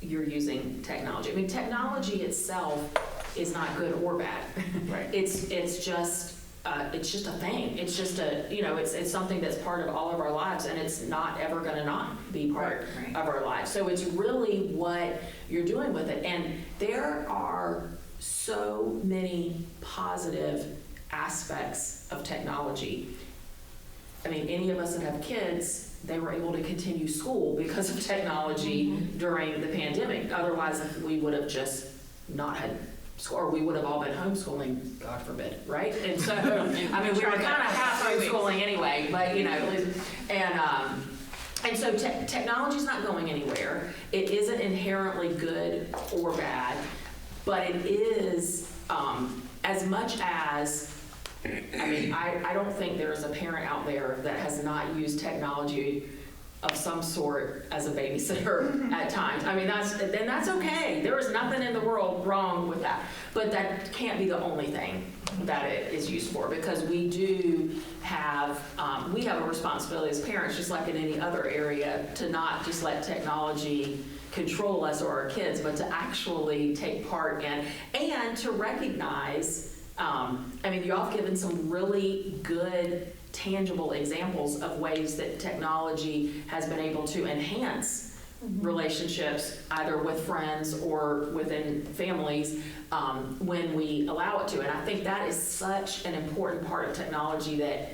you're using technology. I mean, technology itself is not good or bad. Right. It's just a thing. It's just it's something that's part of all of our lives, and it's not ever going to not be part of our lives. So it's really what you're doing with it. And there are so many positive aspects of technology. I mean, any of us that have kids, they were able to continue school because of technology during the pandemic. Otherwise, we would have just not had school, or we would have all been homeschooling, God forbid, right? And so, I mean, we were kind of half homeschooling anyway, but and so technology's not going anywhere. It isn't inherently good or bad, but it is, as much as, I mean, I don't think there's a parent out there that has not used technology of some sort as a babysitter at times. I mean, that's okay. There is nothing in the world wrong with that. But that can't be the only thing that it is used for, because we do have, we have a responsibility as parents, just like in any other area, to not just let technology control us or our kids, but to actually take part in and to recognize, I mean, y'all have given some really good tangible examples of ways that technology has been able to enhance relationships, either with friends or within families, when we allow it to. And I think that is such an important part of technology that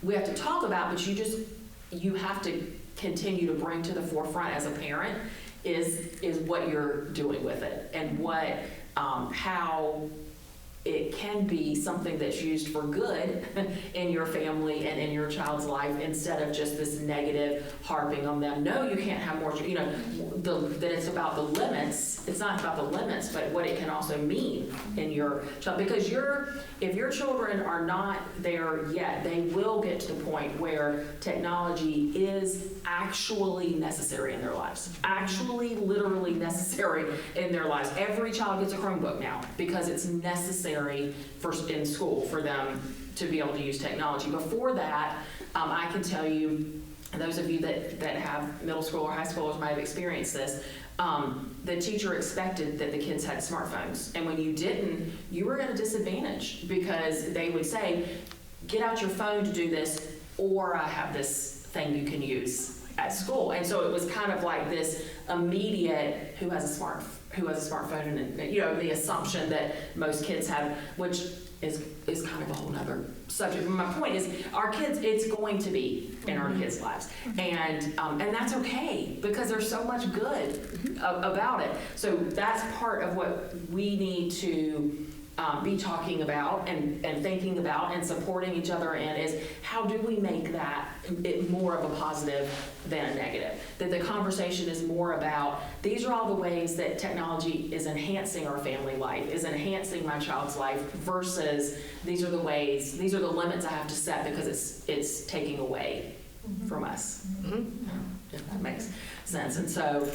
we have to talk about, but you have to continue to bring to the forefront as a parent is what you're doing with it, and what how it can be something that's used for good in your family and in your child's life, instead of just this negative harping on them. No, you can't have more, that it's about the limits. It's not about the limits, but what it can also mean in your child. Because if your children are not there yet, they will get to the point where technology is actually necessary in their lives. Actually, literally necessary in their lives. Every child gets a Chromebook now because it's necessary in school for them to be able to use technology. Before that, I can tell you, and those of you that have middle school or high schoolers might have experienced this, the teacher expected that the kids had smartphones. And when you didn't, you were at a disadvantage, because they would say, get out your phone to do this, or I have this thing you can use at school. And so it was kind of like this immediate, who has a smartphone, and the assumption that most kids have, which is kind of a whole nother subject. My point is, our kids, it's going to be in our kids' lives, and that's okay, because there's so much good about it. So that's part of what we need to be talking about and thinking about and supporting each other in is how do we make that it more of a positive than a negative? That the conversation is more about these are all the ways that technology is enhancing our family life, is enhancing my child's life, versus these are the ways, these are the limits I have to set because it's taking away from us. If that makes sense. And so,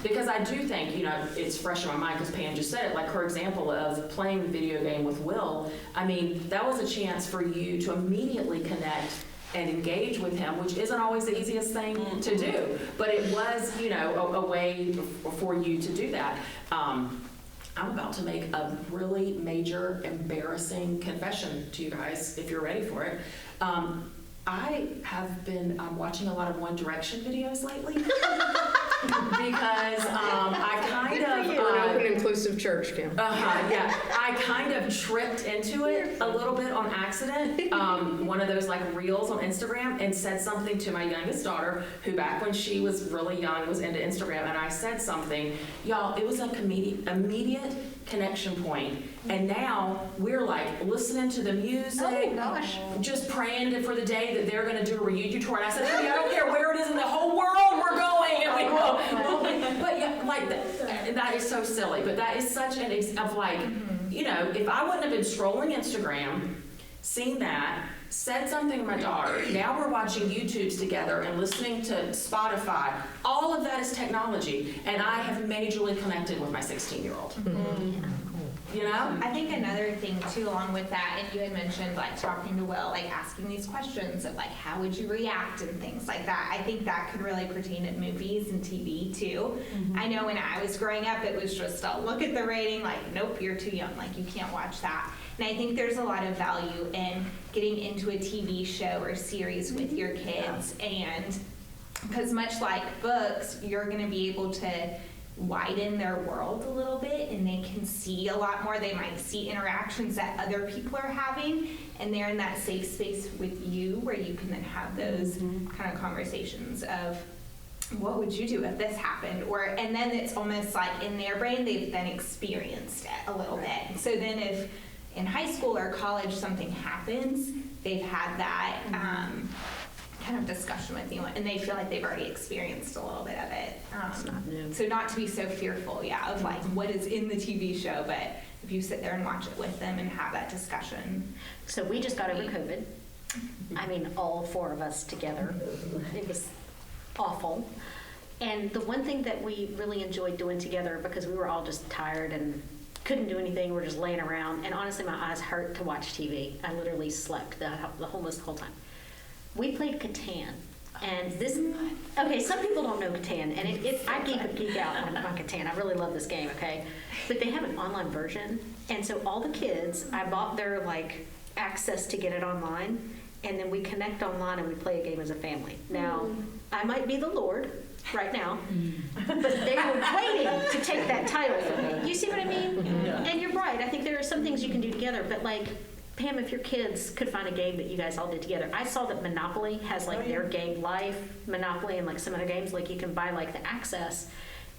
because I do think, it's fresh in my mind because Pam just said it, like her example of playing the video game with Will, I mean, that was a chance for you to immediately connect and engage with him, which isn't always the easiest thing to do, but it was, a way for you to do that. I'm about to make a really major, embarrassing confession to you guys, if you're ready for it. I have been watching a lot of One Direction videos lately because I kind of We're an open, inclusive church, Kim. yeah, I kind of tripped into it a little bit on accident. One of those like reels on Instagram, and said something to my youngest daughter, who back when she was really young was into Instagram, and I said something, y'all. It was like immediate connection point, and now we're like listening to the music. Oh gosh. Just praying for the day that they're going to do a reunion tour. And I said, honey, I don't care where it is in the whole world we're going. And we will. But yeah, like that is so silly. But that is such an of like, if I wouldn't have been scrolling Instagram, seen that, said something to my daughter, now we're watching YouTubes together and listening to Spotify. All of that is technology. And I have majorly connected with my 16-year-old. I think another thing too, along with that, and you had mentioned like talking to Will, like asking these questions of like how would you react and things like that. I think that could really pertain to movies and TV too. I know when I was growing up, it was just a look at the rating, like nope, you're too young, like you can't watch that. And I think there's a lot of value in getting into a TV show or series with your kids, and because much like books, you're going to be able to widen their world a little bit, and they can see a lot more. They might see interactions that other people are having, and they're in that safe space with you where you can then have those kind of conversations of what would you do if this happened, and then it's almost like in their brain they've then experienced it a little bit. So then if in high school or college something happens, they've had that kind of discussion with you, and they feel like they've already experienced a little bit of it. So not to be so fearful, of like what is in the TV show, but if you sit there and watch it with them and have that discussion. So we just got over COVID. I mean, all four of us together. It was awful. And the one thing that we really enjoyed doing together, because we were all just tired and couldn't do anything, we're just laying around, and honestly my eyes hurt to watch TV. I literally slept the whole time. We played Catan, and some people don't know Catan, and I geek out on Catan. I really love this game, okay? But they have an online version, and so all the kids, I bought their access to get it online, and then we connect online and we play a game as a family. Now, I might be the Lord right now, but they were waiting to take that title from me. You see what I mean? Yeah. And you're right. I think there are some things you can do together, but Pam, if your kids could find a game that you guys all did together. I saw that Monopoly has their game Life, Monopoly, and some other games, you can buy the access,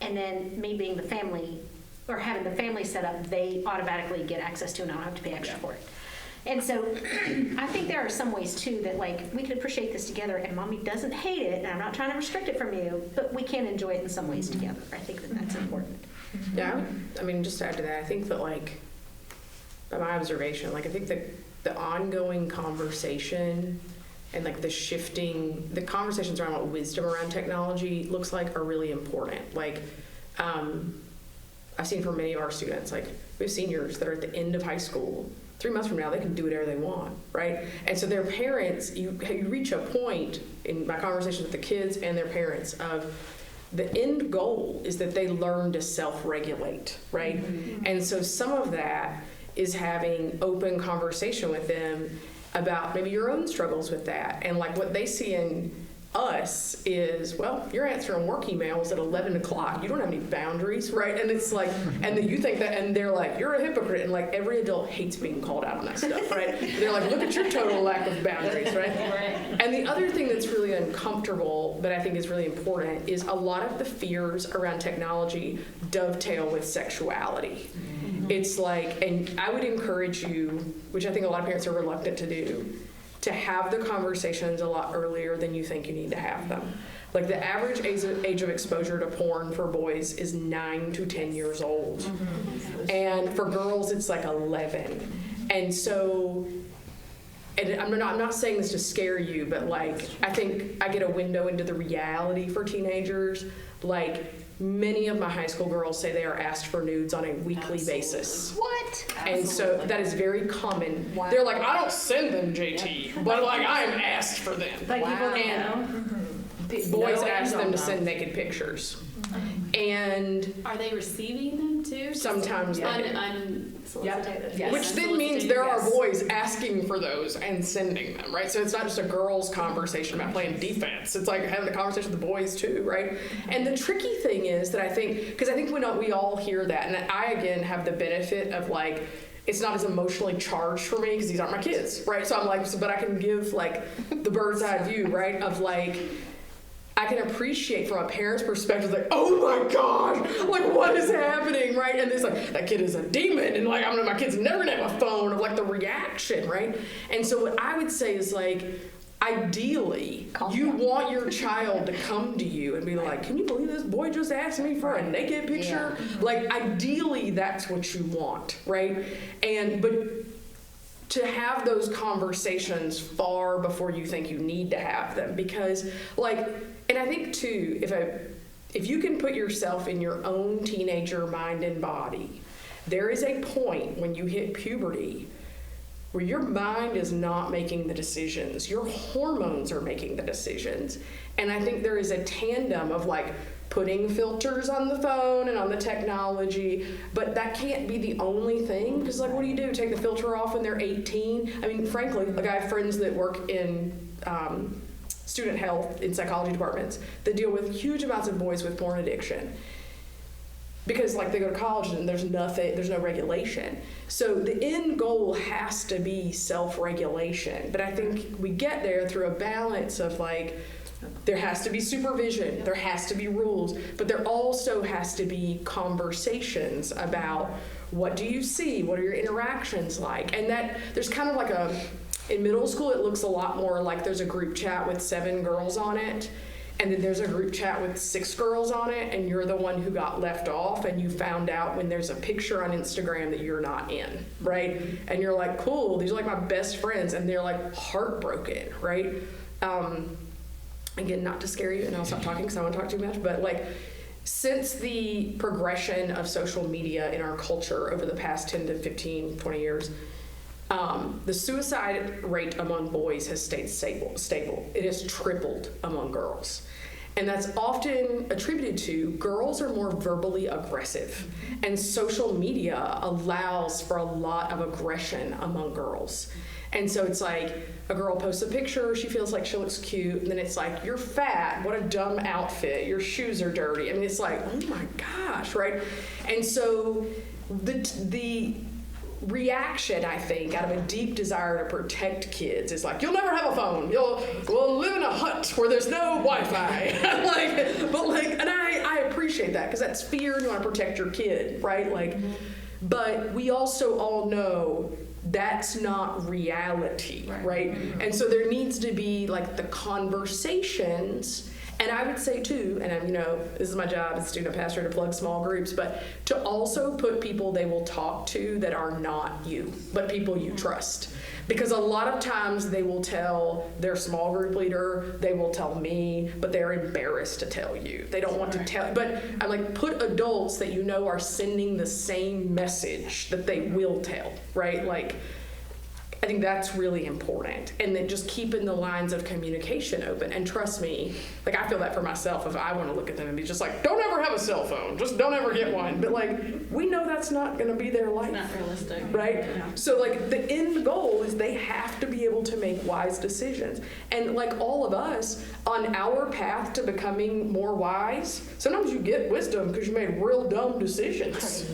and then me being the family, or having the family set up, they automatically get access to, and I don't have to pay extra for it. And so I think there are some ways too that we could appreciate this together, and mommy doesn't hate it, and I'm not trying to restrict it from you, but we can enjoy it in some ways together. I think that that's important. Yeah, I mean, just to add to that, I think that by my observation, I think that the ongoing conversation and the conversations around what wisdom around technology looks like are really important. I've seen from many of our students, we have seniors that are at the end of high school. 3 months from now, they can do whatever they want, right? And so their parents, you reach a point in my conversations with the kids and their parents of the end goal is that they learn to self-regulate, right? Mm-hmm. And so some of that is having open conversation with them about maybe your own struggles with that. And what they see in us is, well, you're answering work emails at 11 o'clock. You don't have any boundaries, right? And it's and then you think that, and they're you're a hypocrite. And every adult hates being called out on that stuff, right? They're look at your total lack of boundaries, right? And the other thing that's really uncomfortable, but I think is really important, is a lot of the fears around technology dovetail with sexuality. It's like, and I would encourage you, which I think a lot of parents are reluctant to do, to have the conversations a lot earlier than you think you need to have them. Like the average age of exposure to porn for boys is 9 to 10 years old. And for girls, it's like 11. And so, and I'm not saying this to scare you, but like, I think I get a window into the reality for teenagers. Like, many of my high school girls say they are asked for nudes on a weekly basis. What? And so that is very common. Wow. They're like, I don't send them, JT, but like I am asked for them. Like people that And know. boys ask them to send naked pictures. And Are they receiving them too? sometimes they do. Unsolicited. Yes. Which then means there are Yes. boys asking for those and sending them, right? So it's not just a girls' conversation about playing defense. It's like having a conversation with the boys too, right? And the tricky thing is that I think, because I think we all hear that, and I again have the benefit of like, it's not as emotionally charged for me because these aren't my kids, right? So I'm like, but I can give like the bird's eye view, right? Of like, I can appreciate from a parent's perspective, like, oh my gosh, like what is happening, right? And it's like, that kid is a demon, and like, my kid's never gonna have a phone, of like the reaction, right? And so what I would say is like, ideally, you want your child to come to you and be like, can you believe this boy just asked me for a naked picture? Like, ideally, that's what you want, right? But to have those conversations far before you think you need to have them, because like, and I think too, if you can put yourself in your own teenager mind and body, there is a point when you hit puberty where your mind is not making the decisions, your hormones are making the decisions. And I think there is a tandem of like putting filters on the phone and on the technology, but that can't be the only thing, because like, what do? Take the filter off when they're 18? I mean, frankly, like I have friends that work in student health in psychology departments that deal with huge amounts of boys with porn addiction. Because like they go to college and there's no regulation. So the end goal has to be self-regulation. But I think we get there through a balance of like, there has to be supervision, there has to be rules, but there also has to be conversations about what do you see, what are your interactions like? And that there's kind of like in middle school, it looks a lot more like there's a group chat with 7 girls on it. And then there's a group chat with 6 girls on it, and you're the one who got left off, and you found out when there's a picture on Instagram that you're not in, right? And you're like, cool, these are like my best friends, and they're like heartbroken, right? Again, not to scare you, and I'll stop talking because I don't want to talk too much, but like, since the progression of social media in our culture over the past 10 to 15, 20 years, the suicide rate among boys has stayed stable. It has tripled among girls. And that's often attributed to girls are more verbally aggressive. And social media allows for a lot of aggression among girls. And so it's like a girl posts a picture, she feels like she looks cute, and then it's like, you're fat, what a dumb outfit, your shoes are dirty. I mean, it's like, oh my gosh, right? And so the reaction, I think, out of a deep desire to protect kids is like, you'll never have a phone. We'll live in a hut where there's no Wi-Fi. And I appreciate that because that's fear and you want to protect your kid, right? Like, but we also all know that's not reality, right? And so there needs to be like the conversations. And I would say too, and this is my job as a student pastor to plug small groups, but to also put people they will talk to that are not you, but people you trust. Because a lot of times they will tell their small group leader, they will tell me, but they're embarrassed to tell you. They don't want to tell, but I'm like, put adults that you know are sending the same message that they will tell, right? Like, I think that's really important. And then just keeping the lines of communication open. And trust me, like I feel that for myself if I want to look at them and be just like, don't ever have a cell phone. Just don't ever get one. But like, we know that's not going to be their life. Not realistic. Right? Yeah. So like the end goal is they have to be able to make wise decisions. And like all of us on our path to becoming more wise, sometimes you get wisdom because you made real dumb decisions.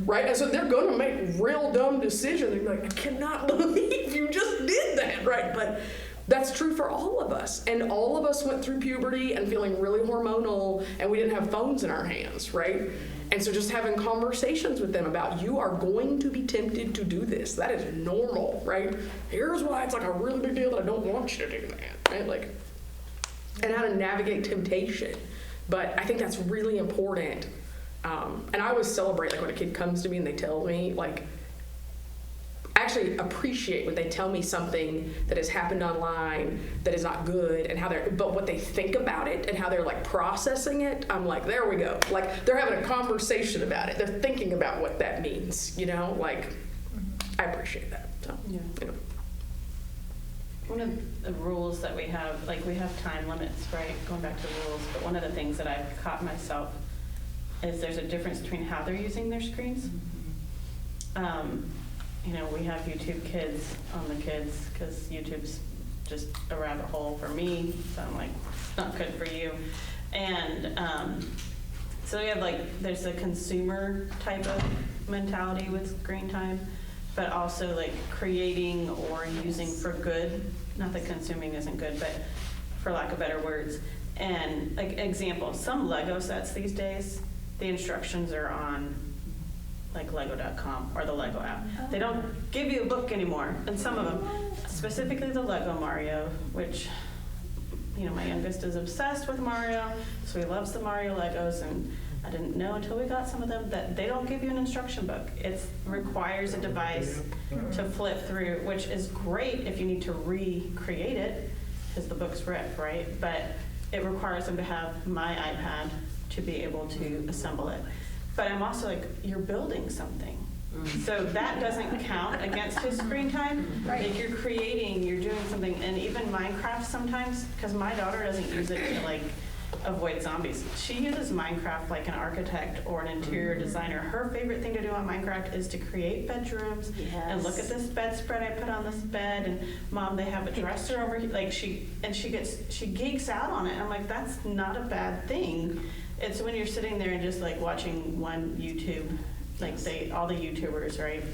Right? And so they're going to make real dumb decisions. They're like, I cannot believe you just did that, right? But That's true for all of us. And all of us went through puberty and feeling really hormonal, and we didn't have phones in our hands, right? And so just having conversations with them about, you are going to be tempted to do this. That is normal, right? Here's why it's like a really big deal that I don't want you to do that, right? Like, and how to navigate temptation. But I think that's really important. And I always celebrate, like, when a kid comes to me and they tell me, like, actually appreciate when they tell me something that has happened online that is not good, and how but what they think about it and how they're like processing it. I'm like, there we go. Like, they're having a conversation about it. They're thinking about what that means, you know, like, I appreciate that. So, Yeah. you know. One of the rules that we have, like, we have time limits, right? Going back to the rules, but one of the things that I've caught myself is there's a difference between how they're using their screens. You know, we have YouTube Kids on the kids because YouTube's just a rabbit hole for me, so I'm like, it's not good for you. And so we have, like, there's a consumer type of mentality with screen time, but also like creating or using for good. Not that consuming isn't good, but for lack of better words. And like example, some Lego sets these days, the instructions are on like lego.com or the Lego app. They don't give you a book anymore. And some of them, specifically the Lego Mario, which, you know, my youngest is obsessed with Mario, so he loves the Mario Legos, and I didn't know until we got some of them that they don't give you an instruction book. It requires a device to flip through, which is great if you need to recreate it, because the book's ripped, right? But it requires them to have my iPad to be able to assemble it. But I'm also like, you're building something. So that doesn't count against his screen time. Like, you're creating, you're doing something. And even Minecraft sometimes, because my daughter doesn't use it to like avoid zombies. She uses Minecraft like an architect or an interior designer. Her favorite thing to do on Minecraft is to create bedrooms and look at this bedspread I put on this bed, and Mom, they have a dresser over here. Like, she geeks out on it. And I'm like, that's not a bad thing. It's when you're sitting there and just like watching one YouTube, like all the YouTubers, right?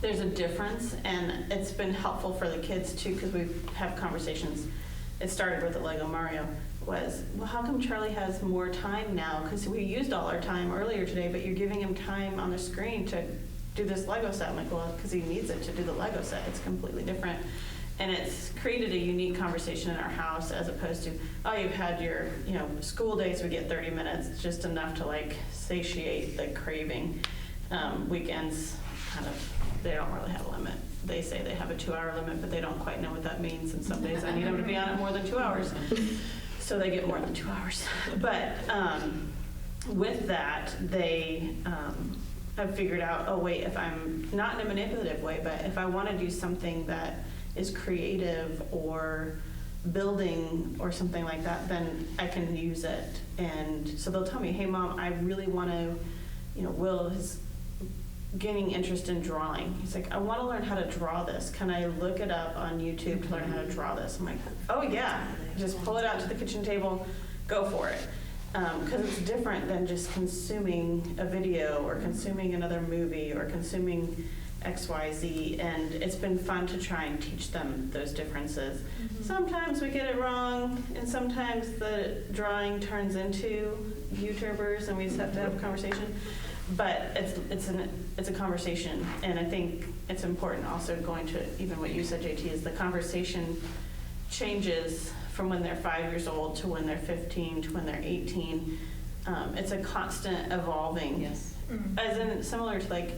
There's a difference, and it's been helpful for the kids too, because we have conversations. It started with the Lego Mario. Was, well, how come Charlie has more time now? Because we used all our time earlier today, but you're giving him time on the screen to do this Lego set. I'm like, well, because he needs it to do the Lego set. It's completely different. And it's created a unique conversation in our house, as opposed to, oh, you've had your, you know, school days, we get 30 minutes. It's just enough to like satiate the craving. Weekends, kind of, they don't really have a limit. They say they have a 2-hour limit, but they don't quite know what that means. And some days I need them to be on it more than 2 hours. So they get more than 2 hours. But with that, they have figured out, oh wait, if I'm not in a manipulative way, but if I want to do something that is creative or building or something like that, then I can use it. And so they'll tell me, hey Mom, I really want to, you know, Will is gaining interest in drawing. He's like, I want to learn how to draw this. Can I look it up on YouTube to learn how to draw this? I'm like, oh yeah, just pull it out to the kitchen table, go for it. Because it's different than just consuming a video or consuming another movie or consuming XYZ, and it's been fun to try and teach them those differences. Sometimes we get it wrong, and sometimes the drawing turns into YouTubers, and we just have to have a conversation. But it's a conversation, and I think it's important also going to, even what you said, JT, is the conversation changes from when they're 5 years old to when they're 15 to when they're 18. It's a constant evolving. Yes. As in, similar to like,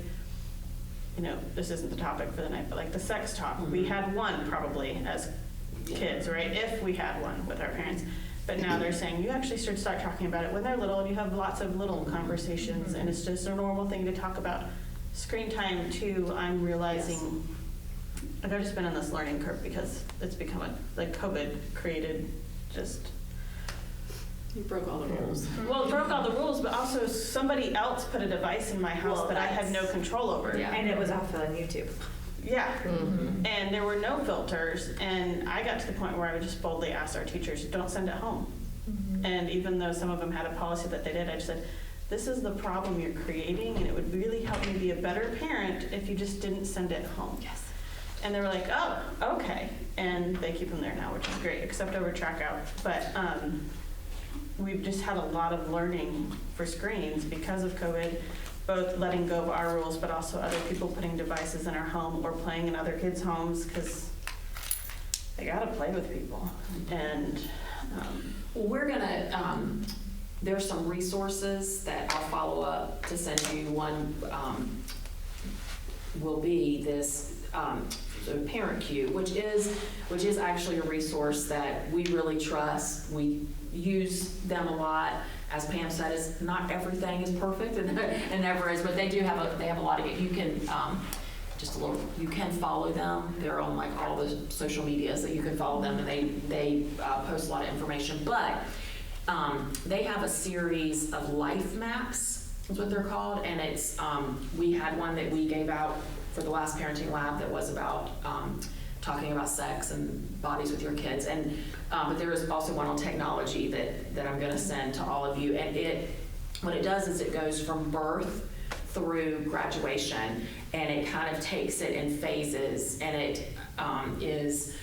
you know, this isn't the topic for the night, but like the sex talk. We had one probably as kids, right? If we had one with our parents. But now they're saying you actually should start talking about it when they're little, and you have lots of little conversations, and it's just a normal thing to talk about. Screen time too, I'm realizing, like, I've just been on this learning curve because it's become like COVID created just. You broke all the rules. Well, it broke all the rules, but also somebody else put a device in my house that I had no control over. Yeah. And it was off on YouTube. Yeah. And there were no filters, and I got to the point where I would just boldly ask our teachers, don't send it home. And even though some of them had a policy that they did, I just said, this is the problem you're creating, and it would really help me be a better parent if you just didn't send it home. Yes. And they were like, oh, okay. and they keep them there now, which is great, except over track-out. But we've just had a lot of learning for screens because of COVID, both letting go of our rules, but also other people putting devices in our home or playing in other kids' homes, because they gotta play with people. And Well, we're gonna, there's some resources that I'll follow up to send you. One will be this sort of parent queue, which is actually a resource that we really trust. We use them a lot. As Pam said, not everything is perfect and never is, but they have a lot of it. You can you can follow them. They're on like all the social medias that you can follow them, and they post a lot of information. But they have a series of life maps, is what they're called, and it's we had one that we gave out for the last parenting lab that was about talking about sex and bodies with your kids, and but there is also one on technology that I'm going to send to all of you, and what it does is it goes from birth through graduation, and it kind of takes it in phases, and it is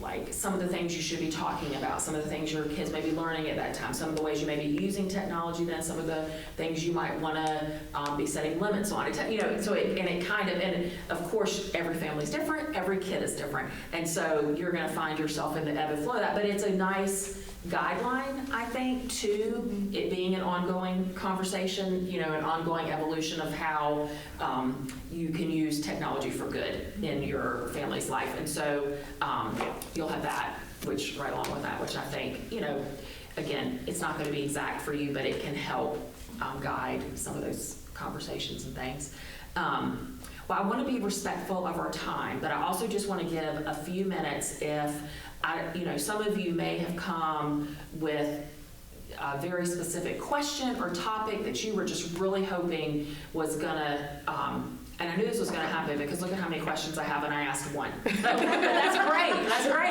like some of the things you should be talking about, some of the things your kids may be learning at that time, some of the ways you may be using technology then, some of the things you might want to be setting limits on. And of course every family's different, every kid is different, and so you're going to find yourself in the ebb and flow of that, but it's a nice guideline, I think, to it being an ongoing conversation, an ongoing evolution of how you can use technology for good in your family's life. And so you'll have that, which right along with that, which I think, again, it's not going to be exact for you, but it can help guide some of those conversations and things. Well, I want to be respectful of our time, but I also just want to give a few minutes if some of you may have come with a very specific question or topic that you were just really hoping was gonna, and I knew this was gonna happen because look at how many questions I have and I asked one. But that's great,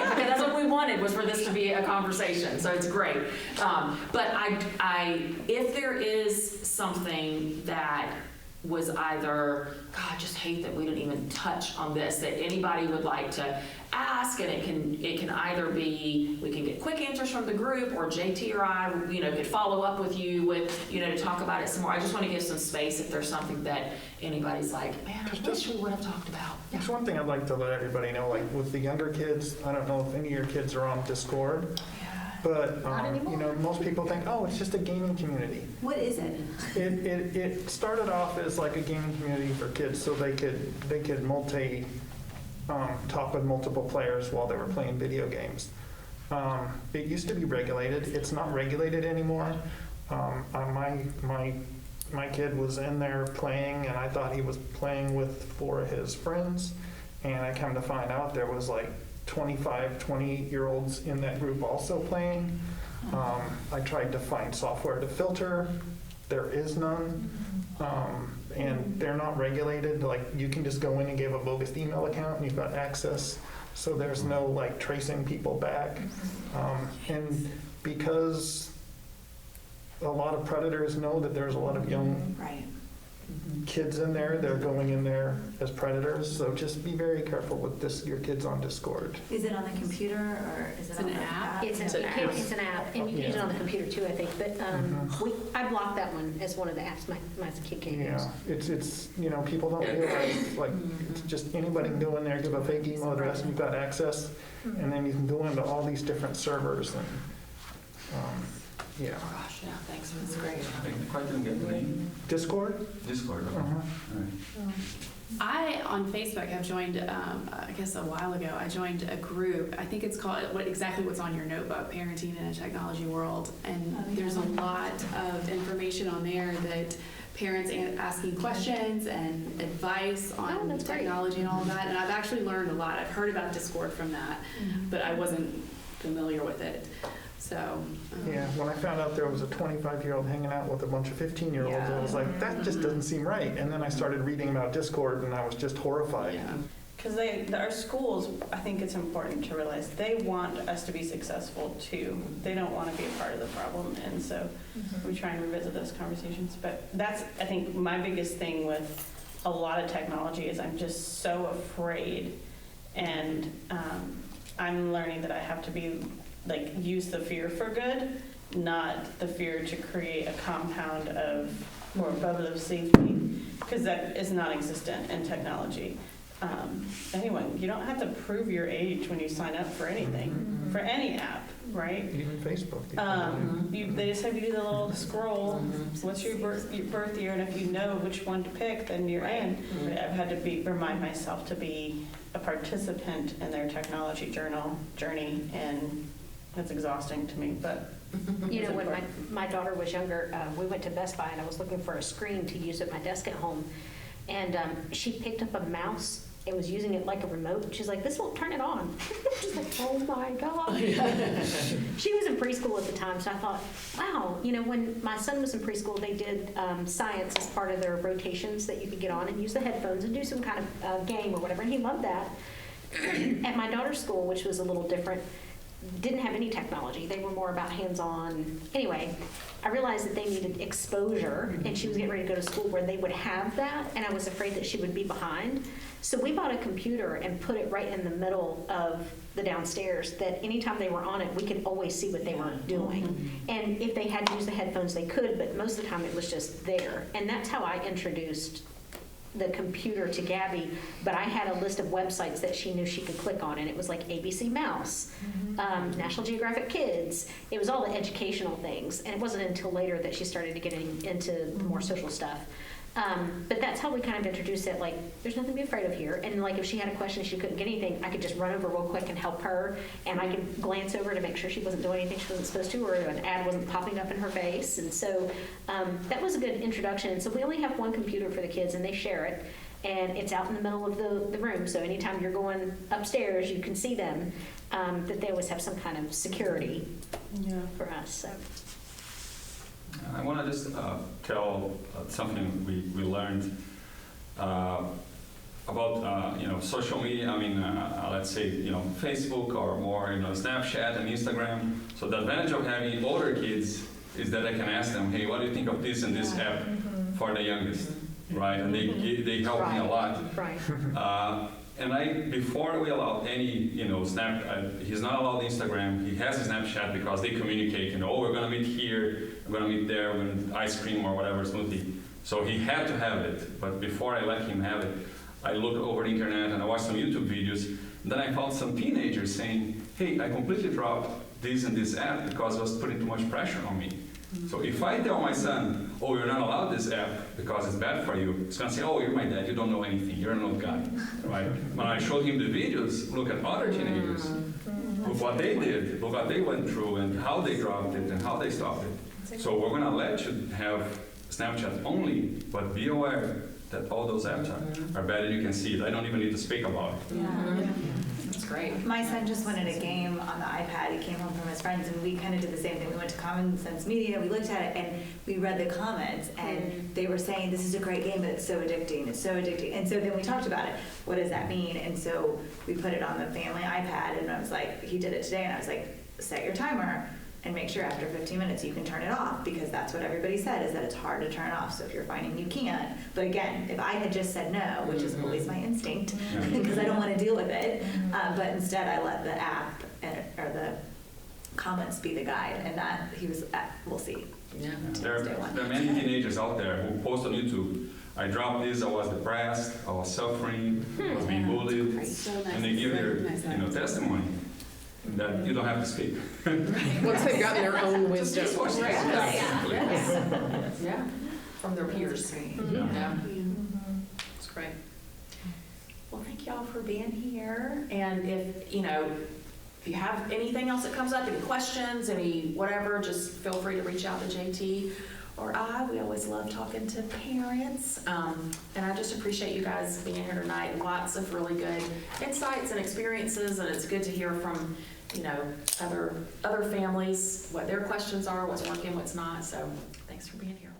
because that's what we wanted, was for this to be a conversation, so it's great. But if there is something that was either, God, I just hate that we didn't even touch on this, that anybody would like to ask, and it can either be, we can get quick answers from the group, or JT or I, could follow up with you with, to talk about it some more. I just want to give some space if there's something that anybody's like, man, I wish we would have talked about. There's one thing I'd like to let everybody know, like with the younger kids, I don't know if any of your kids are on Discord. But most people think, oh, it's just a gaming community. What is it? It started off as like a gaming community for kids, so they could talk with multiple players while they were playing video games. It used to be regulated. It's not regulated anymore. My kid was in there playing, and I thought he was playing with 4 of his friends, and I come to find out there was like 28-year-olds in that group also playing. I tried to find software to filter. There is none. And they're not regulated. Like, you can just go in and give a bogus email account and you've got access. So there's no like tracing people back. And because a lot of predators know that there's a lot of young kids in there, they're going in there as predators. So just be very careful with your kids on Discord. Is it on the computer or is it on an the app? It's an app, and you can use it on the computer too, I think. But I blocked that one as one of the apps my kid can't use. Yeah, it's people don't realize, like, it's just anybody can go in there, give a fake email address, and you've got access, and then you can go into all these different servers, and yeah. Oh gosh, yeah, thanks, that's great. I quite didn't get the name. Discord? Discord. Okay. Uh-huh. All right. I, on Facebook, have joined, I guess a while ago, I joined a group. I think it's called what's on your notebook, Parenting in a Technology World. And there's a lot of information on there that parents asking questions and advice on technology and all of that. And I've actually learned a lot. I've heard about Discord from that, but I wasn't familiar with it. So, yeah, when I found out there was a 25-year-old hanging out with a bunch of 15-year-olds, I was like, that just doesn't seem right. And then I started reading about Discord, and I was just horrified. yeah. Because our schools, I think it's important to realize they want us to be successful too. They don't want to be a part of the problem, and so we try and revisit those conversations. But that's, I think, my biggest thing with a lot of technology is I'm just so afraid And I'm learning that I have to be, like, use the fear for good, not the fear to create a compound of, or a bubble of safety, because that is non-existent in technology. Anyone, you don't have to prove your age when you sign up for anything, for any app, right? Even Facebook. They just have you do the little scroll. What's your birth year, and if you know which one to pick, then you're in. But I've had to remind myself to be a participant in their technology journey, and that's exhausting to me. But You know, when my daughter was younger, we went to Best Buy and I was looking for a screen to use at my desk at home. And she picked up a mouse and was using it like a remote. She's like, this won't turn it on. She's like, oh my God. She was in preschool at the time, so I thought, wow, you know, when my son was in preschool, they did science as part of their rotations that you could get on and use the headphones and do some kind of game or whatever, and he loved that. At my daughter's school, which was a little different, didn't have any technology. They were more about hands-on. Anyway, I realized that they needed exposure, and she was getting ready to go to school where they would have that, and I was afraid that she would be behind. So we bought a computer and put it right in the middle of the downstairs, that anytime they were on it, we could always see what they were doing. And if they had to use the headphones, they could, but most of the time it was just there. And that's how I introduced the computer to Gabby, but I had a list of websites that she knew she could click on, and it was like ABC Mouse, National Geographic Kids. It was all the educational things, and it wasn't until later that she started to get into the more social stuff. But that's how we kind of introduced it, like, there's nothing to be afraid of here. And like, if she had a question, she couldn't get anything, I could just run over real quick and help her, and I could glance over to make sure she wasn't doing anything she wasn't supposed to, or an ad wasn't popping up in her face. And so that was a good introduction. So we only have one computer for the kids, and they share it, and it's out in the middle of the room. So anytime you're going upstairs, you can see them, that they always have some kind of security for us. So. I want to just tell something we learned about social media. I mean, let's say Facebook, or more Snapchat and Instagram. So the advantage of having older kids is that I can ask them, hey, what do you think of this and this app for the youngest, right? And they help me a lot. Right. And before we allow any, he's not allowed Instagram. He has a Snapchat because they communicate, we're going to meet here, we're going to meet there, we're going to ice cream or whatever smoothie. So he had to have it. But before I let him have it, I looked over the internet and I watched some YouTube videos. And then I found some teenagers saying, hey, I completely dropped this and this app because it was putting too much pressure on me. So if I tell my son, oh, you're not allowed this app because it's bad for you, he's going to say, oh, you're my dad, you don't know anything, you're an old guy, right? When I showed him the videos, look at other teenagers, look what they did, look what they went through, and how they dropped it, and how they stopped it. So we're going to let you have Snapchat only, but be aware that all those apps are bad, and you can see it. I don't even need to speak about it. Yeah. That's great. My son just wanted a game on the iPad. He came home from his friends, and we kind of did the same thing. We went to Common Sense Media, we looked at it, and we read the comments, and they were saying, this is a great game, but it's so addicting, it's so addicting. And so then we talked about it. What does that mean? And so we put it on the family iPad, and I was like, he did it today, and I was like, set your timer, and make sure after 15 minutes you can turn it off, because that's what everybody said, is that it's hard to turn off. So if you're finding you can't, but again, if I had just said no, which is always my instinct, because I don't want to deal with it, but instead I let the app or the comments be the guide, and that he was, we'll see. Yeah. There are many teenagers out there who post on YouTube, I dropped this, I was depressed, I was suffering, I was being bullied, and they give their testimony. That you don't have to speak. Once they've gotten their own wisdom. Yeah, from their peers. Yeah. It's great. Well, thank y'all for being here. And if you have anything else that comes up, any questions, any whatever, just feel free to reach out to JT or I. We always love talking to parents. And I just appreciate you guys being here tonight. Lots of really good insights and experiences, and it's good to hear from other families, what their questions are, what's working, what's not. So thanks for being here.